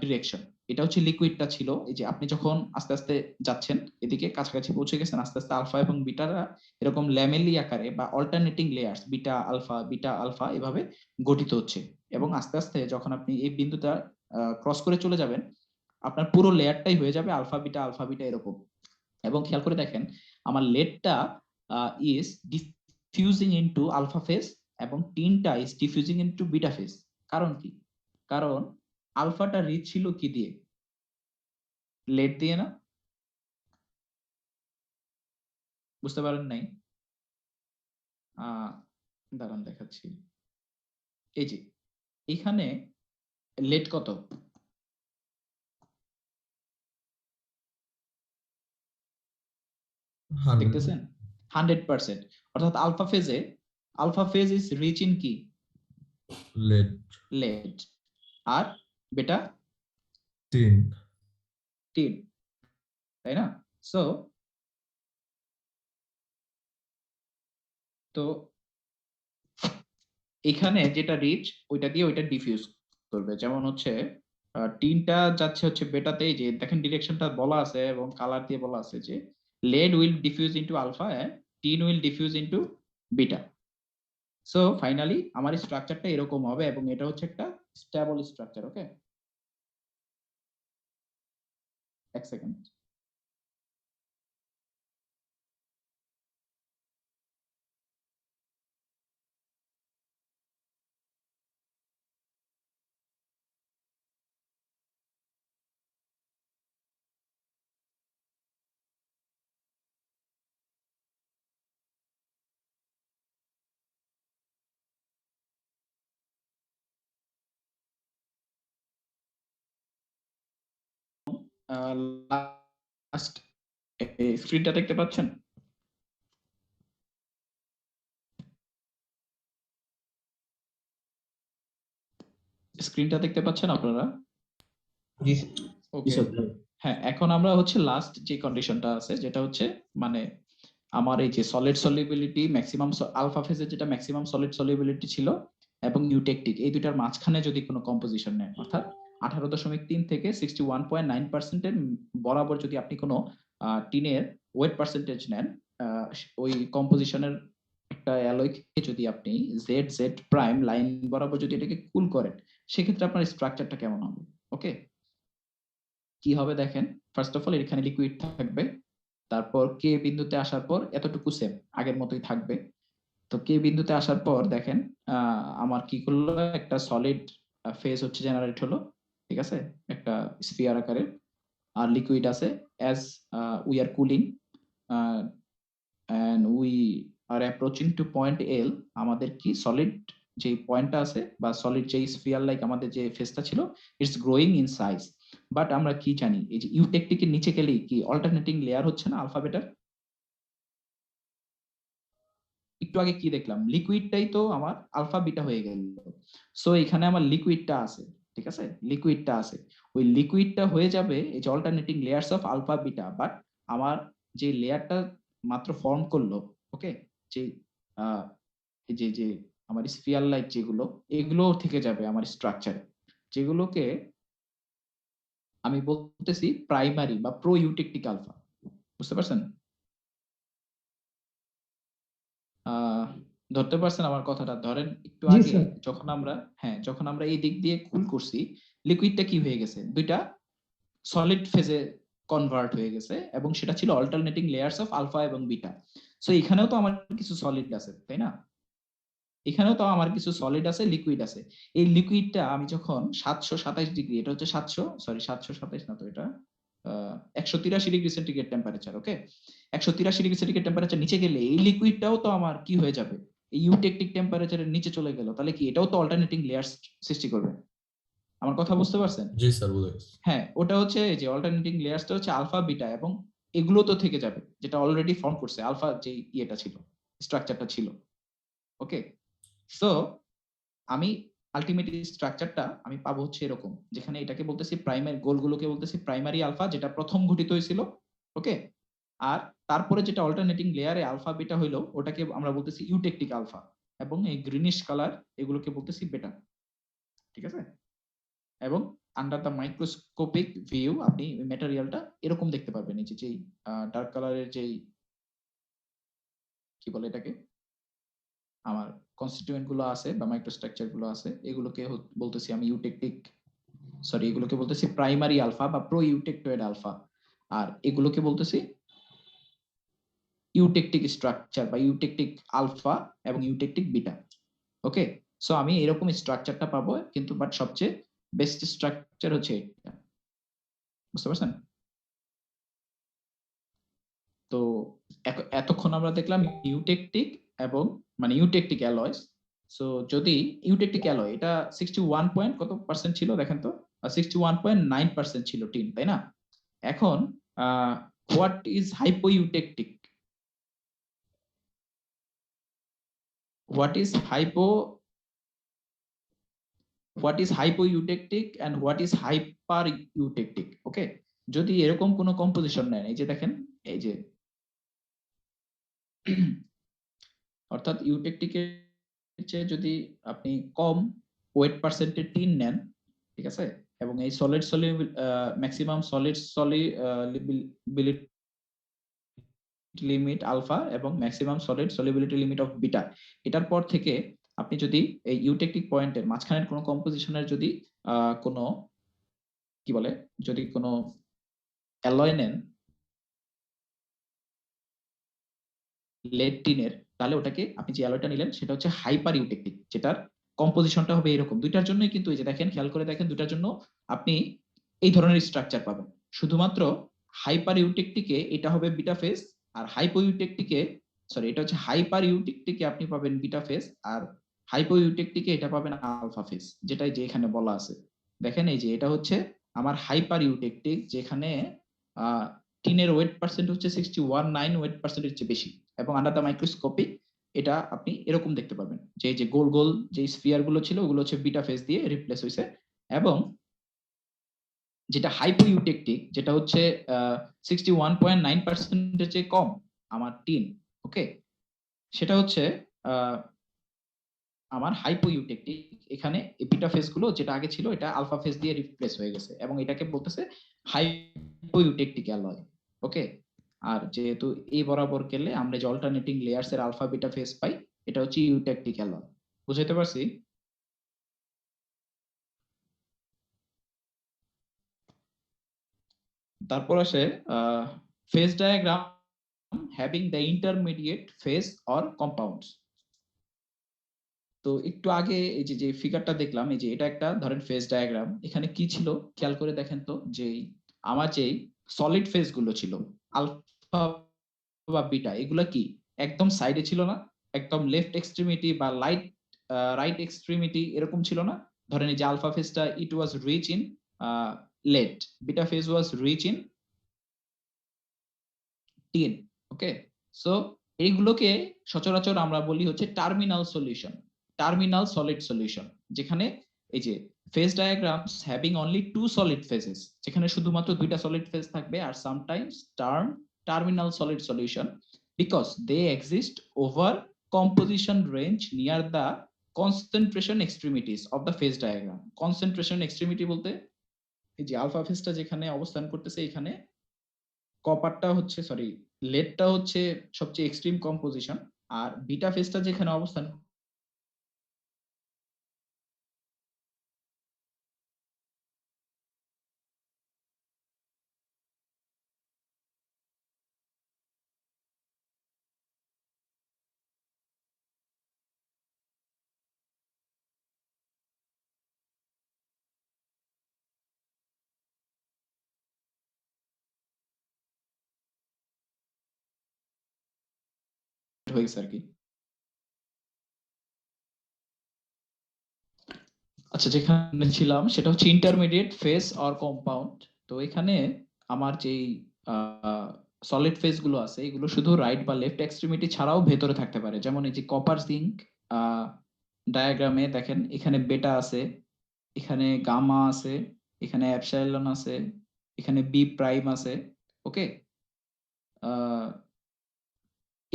ডিরেকশন, এটা হচ্ছে লিকুইডটা ছিল। এই যে আপনি যখন আস্তে আস্তে যাচ্ছেন এদিকে কাছাকাছি পৌঁছে গেছেন, আস্তে আস্তে আলফা এবং বিটারা এরকম ল্যামেলি আকারে বা অল্টারনেটিং লেয়ার্স বিটা আলফা এভাবে গঠিত হচ্ছে, এবং আস্তে আস্তে যখন আপনি এই বিন্দুটা ক্রস করে চলে যাবেন আপনার পুরো লেয়ারটাই হয়ে যাবে আলফা বিটা এরকম। এবং খেয়াল করে দেখেন আমার লেডটা ইজ ডিফিউজিং ইনটু আলফা ফেজ এবং টিনটা ইজ ডিফিউজিং ইনটু বিটা ফেজ। কারণ কি? কারণ আলফাটা রিচ ছিল কি দিয়ে? লেড দিয়ে না? বুঝতে পারেন নাই? দাঁড়ান দেখাচ্ছি। এই যে এখানে লেড কত? দেখতেছেন 100%, অর্থাৎ alpha phase is rich in কি? লেড। আর বেটা টিন, তাই না? সো তো এখানে যেটা রিচ ওইটা দিয়ে ওইটা ডিফিউজ করবে। যেমন হচ্ছে টিনটা যাচ্ছে হচ্ছে বেটাতে, যে দেখেন ডিরেকশনটা বলা আছে এবং কালার দিয়ে বলা আছে যে lead will diffuse into alpha and tin will diffuse into beta. So finally আমার স্ট্রাকচারটা এরকম হবে, এবং এটা হচ্ছে একটা স্টেবল স্ট্রাকচার। ওকে, এক সেকেন্ড। লাস্ট স্ক্রিনটা দেখতে পাচ্ছেন? স্ক্রিনটা দেখতে পাচ্ছেন আপনারা? জি ওকে, হ্যাঁ এখন আমরা হচ্ছে লাস্ট যে কন্ডিশনটা আছে যেটা হচ্ছে মানে আমার এই যে সলিড সলিবিলিটি ম্যাক্সিমাম আলফা ফেজে যেটা ম্যাক্সিমাম সলিড সলিবিলিটি ছিল এবং ইউটেকটিক, এই দুইটার মাঝখানে যদি কোনো কম্পোজিশন নেন অর্থাৎ 18.3 থেকে 61.9% এর বরাবর যদি আপনি কোনো টিনের ওয়েট পার্সেন্টেজ নেন, ওই কম্পোজিশনের একটা অ্যালয়কে যদি আপনি জেড প্রাইম লাইন বরাবর যদি এটাকে কুল করেন সেক্ষেত্রে আপনার স্ট্রাকচারটা কেমন হবে? ওকে, কি হবে দেখেন। ফার্স্ট অফ অল এখানে লিকুইড থাকবে, তারপর কে বিন্দুতে আসার পর এতটুকু সেম আগের মতোই থাকবে। তো কে বিন্দুতে আসার পর দেখেন আমার কি করলো, একটা সলিড ফেজ হচ্ছে জেনারেট হলো, ঠিক আছে, একটা স্ফিয়ার আকারে। আর লিকুইড আছে as we are cooling and we are approaching to point L, আমাদের কি সলিড যে পয়েন্টটা আছে বা সলিড যে স্ফিয়ার লাইক আমাদের যে ফেসটা ছিল it's growing in size. But আমরা কি জানি এই যে ইউটেকটিকের নিচে গেলেই কি অল্টারনেটিং লেয়ার হচ্ছে না আলফাবেটার? একটু আগে কি দেখলাম, লিকুইডটাই তো আমার আলফা বিটা হয়ে গেল। সো এখানে আমার লিকুইডটা আছে, ঠিক আছে, লিকুইডটা আছে, ওই লিকুইডটা হয়ে যাবে এই যে alternating layers of alpha beta. But আমার যে লেয়ারটা মাত্র ফর্ম করলো, ওকে, যে এই যে আমার স্ফিয়ার লাইট যেগুলো, এগুলো থেকে যাবে আমার স্ট্রাকচারে, যেগুলোকে আমি বলতেছি প্রাইমারি বা প্রো ইউটেকটিক আলফা। বুঝতে পারছেন? ধরতে পারছেন আমার কথাটা? ধরেন একটু জি, আগে স্যার। যখন আমরা এই দিক দিয়ে কুল করছি, লিকুইডটা কি হয়ে গেছে, দুইটা সলিড ফেজে কনভার্ট হয়ে গেছে, এবং সেটা ছিল অল্টারনেটিং লেয়ার্স অফ আলফা এবং বিটা। সো এখানেও তো আমার কিছু সলিড আছে, তাই না? এখানেও তো আমার কিছু সলিড আছে, লিকুইড আছে। এই লিকুইডটা আমি যখন 727 ডিগ্রি, এটা হচ্ছে 727 না তো, এটা 183 ডিগ্রি সেন্টিগ্রেড টেম্পারেচার, ওকে, 183 ডিগ্রি সেন্টিগ্রেড টেম্পারেচার নিচে গেলে এই লিকুইডটাও তো আমার কি হয়ে যাবে, এই ইউটেকটিক টেম্পারেচারের নিচে চলে গেল, তাহলে কি এটাও তো অল্টারনেটিং লেয়ার্স সৃষ্টি করবে? আমার কথা বুঝতে পারছেন? জি স্যার, বুঝে গেছি। হ্যাঁ, ওটা হচ্ছে এই যে অল্টারনেটিং লেয়ার্সটা হচ্ছে আলফা বিটা, এবং এগুলো তো থেকে যাবে যেটা অলরেডি ফর্ম করছে আলফা, যে ইয়েটা ছিল, স্ট্রাকচারটা ছিল, ওকে। সো আমি আলটিমেট স্ট্রাকচারটা আমি পাবো হচ্ছে এরকম, যেখানে এটাকে বলতেছি প্রাইমারি, গোলগুলোকে বলতেছি প্রাইমারি আলফা, যেটা প্রথম ঘটিত হয়েছিল, ওকে, আর তারপরে যেটা অল্টারনেটিং লেয়ারে আলফা বিটা হইলো, ওটাকে আমরা বলতেছি ইউটেকটিক আলফা, এবং এই গ্রিনিশ কালার এগুলোকে বলতেছি বেটা, ঠিক আছে? এবং আন্ডার দ্য মাইক্রোস্কোপিক ভিউ আপনি ম্যাটেরিয়ালটা এরকম দেখতে পারবেন, এই যে যেই ডার্ক কালারের যেই কি বলে এটাকে, আমার কনস্টিটিউয়েন্ট গুলো আছে বা মাইক্রোস্ট্রাকচার গুলো আছে, এগুলোকে বলতেছি আমি ইউটেকটিক, সরি, এগুলোকে বলতেছি প্রাইমারি আলফা বা প্রো ইউটেকটয়েড আলফা, আর এগুলোকে বলতেছি ইউটেকটিক স্ট্রাকচার বা ইউটেকটিক আলফা এবং ইউটেকটিক বিটা, ওকে। সো আমি এরকম স্ট্রাকচারটা পাবো, কিন্তু বাট সবচেয়ে বেস্ট স্ট্রাকচার হচ্ছে এটা। বুঝতে পারছেন? তো এতক্ষণ আমরা দেখলাম ইউটেকটিক এবং মানে ইউটেকটিক অ্যালয়স। সো যদি ইউটেকটিক অ্যালয়, এটা 61 পয়েন্ট কত পার্সেন্ট ছিল দেখেন তো, 61.9% ছিল টিন, তাই না? এখন what is hypo eutectic, what is hypo eutectic and what is hyper eutectic, okay. যদি এরকম কোন কম্পোজিশন নেন, এই যে দেখেন, এই যে অর্থাৎ ইউটেকটিকের চেয়ে যদি আপনি কম ওয়েট পার্সেন্টের টিন নেন, ঠিক আছে, এবং এই solid maximum solid solubility limit alpha এবং maximum solid solubility limit of beta, এটার পর থেকে আপনি যদি এই ইউটেকটিক পয়েন্টের মাঝখানের কোনো কম্পোজিশনের যদি কোনো কি বলে, যদি কোনো অ্যালয় নেন লেড টিনের, তাহলে ওটাকে আপনি যে অ্যালয়টা নিলেন সেটা হচ্ছে হাইপার ইউটেকটিক, যেটার কম্পোজিশনটা হবে এরকম। দুইটার জন্যই কিন্তু এই যে দেখেন, খেয়াল করে দেখেন, দুইটার জন্য আপনি এই ধরনের স্ট্রাকচার পাবেন। শুধুমাত্র হাইপার ইউটেকটিকে এটা হবে বিটা ফেজ, আর হাইপো ইউটেকটিকে, সরি, এটা হচ্ছে হাইপার ইউটেকটিকে আপনি পাবেন বিটা ফেজ, আর হাইপো ইউটেকটিকে এটা পাবেন আলফা ফেজ, যেটাই যে এখানে বলা আছে। দেখেন এই যে এটা হচ্ছে আমার হাইপার ইউটেকটিক, যেখানে টিনের ওয়েট পার্সেন্ট হচ্ছে 61.9, ওয়েট পার্সেন্টের চেয়ে বেশি, এবং আন্ডার দ্য মাইক্রোস্কোপিক এটা আপনি এরকম দেখতে পাবেন, যে যে গোল গোল যে স্ফিয়ার গুলো ছিল ওগুলো হচ্ছে বিটা ফেজ দিয়ে রিপ্লেস হয়েছে। এবং যেটা হাইপো ইউটেকটিক, যেটা হচ্ছে 61.9%-এর চেয়ে কম আমার টিন, ওকে, সেটা হচ্ছে আমার হাইপো ইউটেকটিক। এখানে বিটা ফেজ গুলো যেটা আগে ছিল এটা আলফা ফেজ দিয়ে রিপ্লেস হয়ে গেছে, এবং এটাকে বলতেছে হাইপো ইউটেকটিক অ্যালয়, ওকে। আর যেহেতু এই বরাবর গেলে আমরা যে অল্টারনেটিং লেয়ার্স এর আলফা বিটা ফেজ পাই, এটা হচ্ছে ইউটেকটিক অ্যালয়। বুঝাইতে পারছি? তারপর আসে phase diagram having the intermediate phase or compounds. তো একটু আগে এই যে ফিগারটা দেখলাম, এই যে এটা একটা ধরেন ফেজ ডায়াগ্রাম, এখানে কি ছিল খেয়াল করে দেখেন তো, যে আমার যে সলিড ফেজ গুলো ছিল আলফা বা বিটা, এগুলা কি একদম সাইডে ছিল না, একদম লেফট এক্সট্রিমিটি বা রাইট এক্সট্রিমিটি এরকম ছিল না। ধরেন এই যে আলফা ফেজটা it was rich in lead, beta phase was rich in tin, okay. So এইগুলোকে সচরাচর আমরা বলি হচ্ছে terminal solution, terminal solid solution, যেখানে এই যে phase diagrams having only two solid phases, যেখানে শুধুমাত্র দুইটা সলিড ফেজ থাকবে, আর sometimes terminal solid solution, because they exist over composition range near the concentration extremities of the phase diagram. Concentration extremity বলতে এই যে আলফা ফেজটা যেখানে অবস্থান করতেছে এখানে কপারটা হচ্ছে লেডটা হচ্ছে সবচেয়ে এক্সট্রিম কম্পোজিশন, আর বিটা ফেজটা যেখানে অবস্থান হয়েছে আর কি। আচ্ছা, যেখানে ছিলাম সেটা হচ্ছে ইন্টারমিডিয়েট ফেজ অর কম্পাউন্ড। তো এখানে আমার যেই সলিড ফেজ গুলো আছে এগুলো শুধু রাইট বা লেফট এক্সট্রিমিটি ছাড়াও ভেতরে থাকতে পারে। যেমন এই যে কপার জিঙ্ক ডায়াগ্রামে দেখেন এখানে বেটা আছে, এখানে গামা আছে, এখানে এপসাইলন আছে, এখানে বি প্রাইম আছে। ওকে,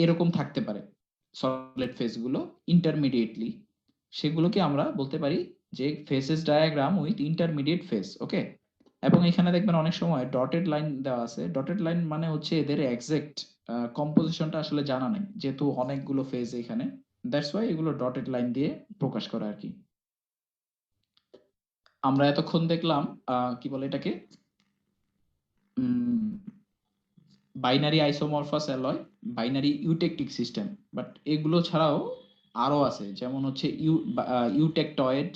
এরকম থাকতে পারে সলিড ফেজ গুলো ইন্টারমিডিয়েটলি, সেগুলোকে আমরা বলতে পারি যে phases diagram with intermediate phase. Okay, এবং এখানে দেখবেন অনেক সময় ডটেড লাইন দেওয়া আছে। ডটেড লাইন মানে হচ্ছে এদের এক্সাক্ট কম্পোজিশনটা আসলে জানা নেই, যেহেতু অনেকগুলো ফেজ এখানে, দ্যাটস ওয়াই এগুলো ডটেড লাইন দিয়ে প্রকাশ করা আর কি। আমরা এতক্ষণ দেখলাম কি বলে এটাকে binary isomorphous alloy, binary eutectic system, but এগুলো ছাড়াও আরো আছে, যেমন হচ্ছে ইউটেকটয়েড,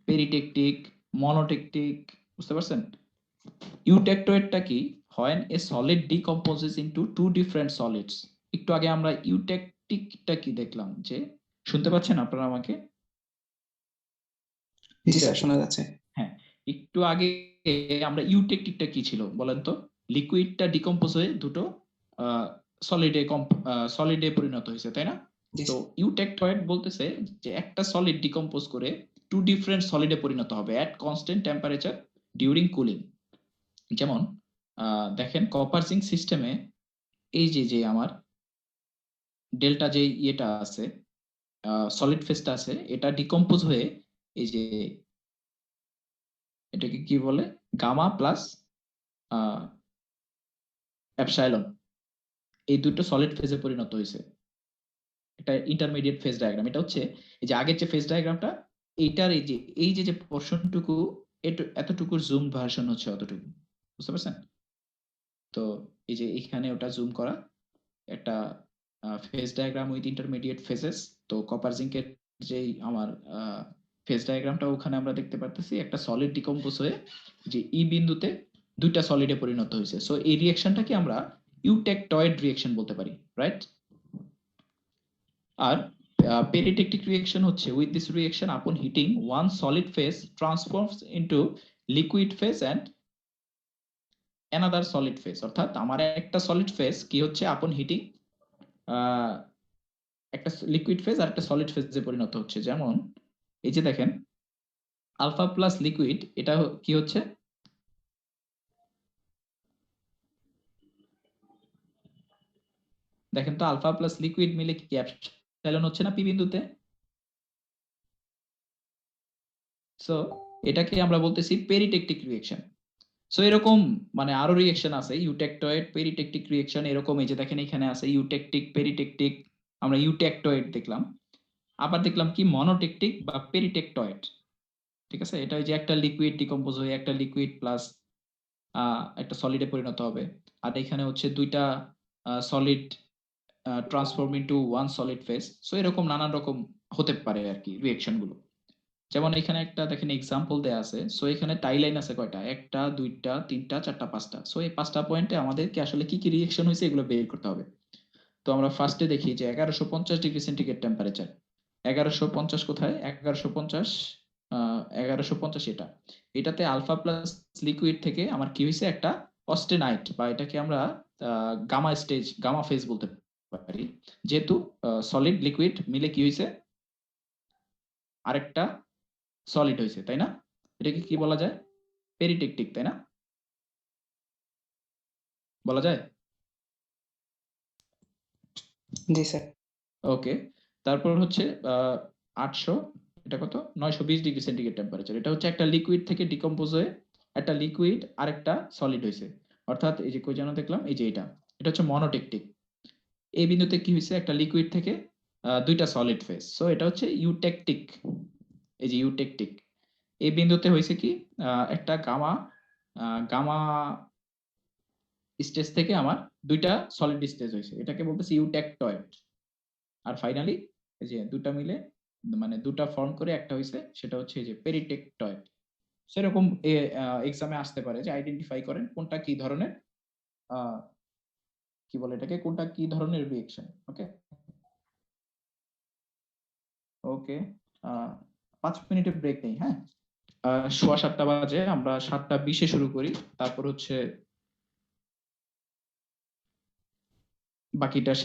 পেরিটেকটিক, মনোটেকটিক। বুঝতে পারছেন? ইউটেকটয়েডটা কি? when a solid decomposes into two different solids. একটু আগে আমরা ইউটেকটিকটা কি দেখলাম, যে শুনতে পাচ্ছেন আপনারা আমাকে? জি স্যার, শোনা যাচ্ছে। হ্যাঁ, একটু আগে আমরা ইউটেকটিকটা কি ছিল বলেন তো? লিকুইডটা ডিকম্পোজ হয়ে দুটো সলিডে পরিণত হয়েছে, তাই না? তো ইউটেকটয়েড বলতেছে যে একটা সলিড ডিকম্পোজ করে টু ডিফারেন্ট সলিডে পরিণত হবে এট কনস্ট্যান্ট টেম্পারেচার ডিউরিং কুলিং। যেমন দেখেন কপার জিঙ্ক সিস্টেমে এই যে আমার ডেল্টা যে ইয়েটা আছে, সলিড ফেজটা আছে, এটা ডিকম্পোজ হয়ে এই যে এটাকে কি বলে গামা প্লাস এপসাইলন, এই দুটো সলিড ফেজে পরিণত হয়েছে। এটা ইন্টারমিডিয়েট ফেজ ডায়াগ্রাম। এটা হচ্ছে এই যে আগের যে ফেজ ডায়াগ্রামটা, এইটার এই যে পোরশনটুকু এতটুকুর জুম ভার্সন হচ্ছে অতটুকু। বুঝতে পারছেন? তো এই যে এখানে ওটা জুম করা একটা phase diagram with intermediate phases. তো কপার জিঙ্কের যেই আমার ফেজ ডায়াগ্রামটা ওখানে আমরা দেখতে পারতেছি একটা সলিড ডিকম্পোজ হয়ে যে ই বিন্দুতে দুইটা সলিডে পরিণত হয়েছে। সো এই রিঅ্যাকশনটাকে আমরা ইউটেকটয়েড রিঅ্যাকশন বলতে পারি, রাইট? আর পেরিটেকটিক রিঅ্যাকশন হচ্ছে with this reaction upon heating one solid phase transforms into liquid phase and another solid phase। অর্থাৎ আমার একটা সলিড ফেজ কি হচ্ছে আপন হিটিং একটা লিকুইড ফেজ আর একটা সলিড ফেজে পরিণত হচ্ছে। যেমন এই যে দেখেন আলফা প্লাস লিকুইড, এটা কি হচ্ছে দেখেন তো, আলফা প্লাস লিকুইড মিলে কি এপসাইলন হচ্ছে না পি বিন্দুতে? সো এটাকে আমরা বলতেছি পেরিটেকটিক রিঅ্যাকশন। সো এরকম মানে আরো রিঅ্যাকশন আছে, ইউটেকটয়েড, পেরিটেকটিক রিঅ্যাকশন এরকম। এই যে দেখেন এখানে আছে ইউটেকটিক, পেরিটেকটিক, আমরা ইউটেকটয়েড দেখলাম। আবার দেখলাম কি মনোটেকটিক বা পেরিটেকটয়েড। ঠিক আছে, এটা ওই যে একটা লিকুইড ডিকম্পোজ হয়ে একটা লিকুইড প্লাস একটা সলিডে পরিণত হবে। আর এখানে হচ্ছে দুইটা solid transform into one solid phase. So এরকম নানান রকম হতে পারে আর কি রিঅ্যাকশন গুলো। যেমন এখানে একটা দেখেন এক্সাম্পল দেয়া আছে। সো এখানে টাই লাইন আছে কয়টা? একটা, দুইটা, তিনটা, চারটা, পাঁচটা। সো এই পাঁচটা পয়েন্টে আমাদেরকে আসলে কি কি রিঅ্যাকশন হয়েছে এগুলো বের করতে হবে। তো আমরা ফার্স্টে দেখি যে 1150 ডিগ্রি সেন্টিগ্রেড টেম্পারেচার। 1150 কোথায়? 1150 এটাতে আলফা প্লাস লিকুইড থেকে আমার কি হয়েছে একটা অস্টেনাইট, বা এটাকে আমরা গামা স্টেজ, গামা ফেজ বলতে পারি, যেহেতু সলিড লিকুইড মিলে কি হয়েছে আরেকটা সলিড হয়েছে, তাই না? এটাকে কি বলা যায়? পেরিটেকটিক, তাই না? বলা যায়? জি স্যার। ওকে, তারপর হচ্ছে 800, এটা কত 920 ডিগ্রি সেন্টিগ্রেড টেম্পারেচার। এটা হচ্ছে একটা লিকুইড থেকে ডিকম্পোজ হয়ে একটা লিকুইড আরেকটা সলিড হয়েছে, অর্থাৎ এই যে কই যেন দেখলাম, এই যে এটা হচ্ছে মনোটেকটিক। এই বিন্দুতে কি হয়েছে, একটা লিকুইড থেকে দুইটা সলিড ফেজ, সো এটা হচ্ছে ইউটেকটিক। এই যে ইউটেকটিক, এই বিন্দুতে হয়েছে কি একটা গামা স্টেজ থেকে আমার দুইটা সলিড স্টেজ হয়েছে, এটাকে বলতেছে ইউটেকটয়েড। আর ফাইনালি এই যে দুটা মিলে মানে দুটা ফর্ম করে একটা হয়েছে, সেটা হচ্ছে এই যে পেরিটেকটয়েড। সেরকম এক্সামে আসতে পারে যে আইডেন্টিফাই করেন কোনটা কি ধরনের কি বলে এটাকে, কোনটা কি ধরনের রিঅ্যাকশন। ওকে ওকে, 5 মিনিটের ব্রেক নেই, হ্যাঁ। 7:15 বাজে, আমরা 7:20-এ শুরু করি, তারপর হচ্ছে বাকিটা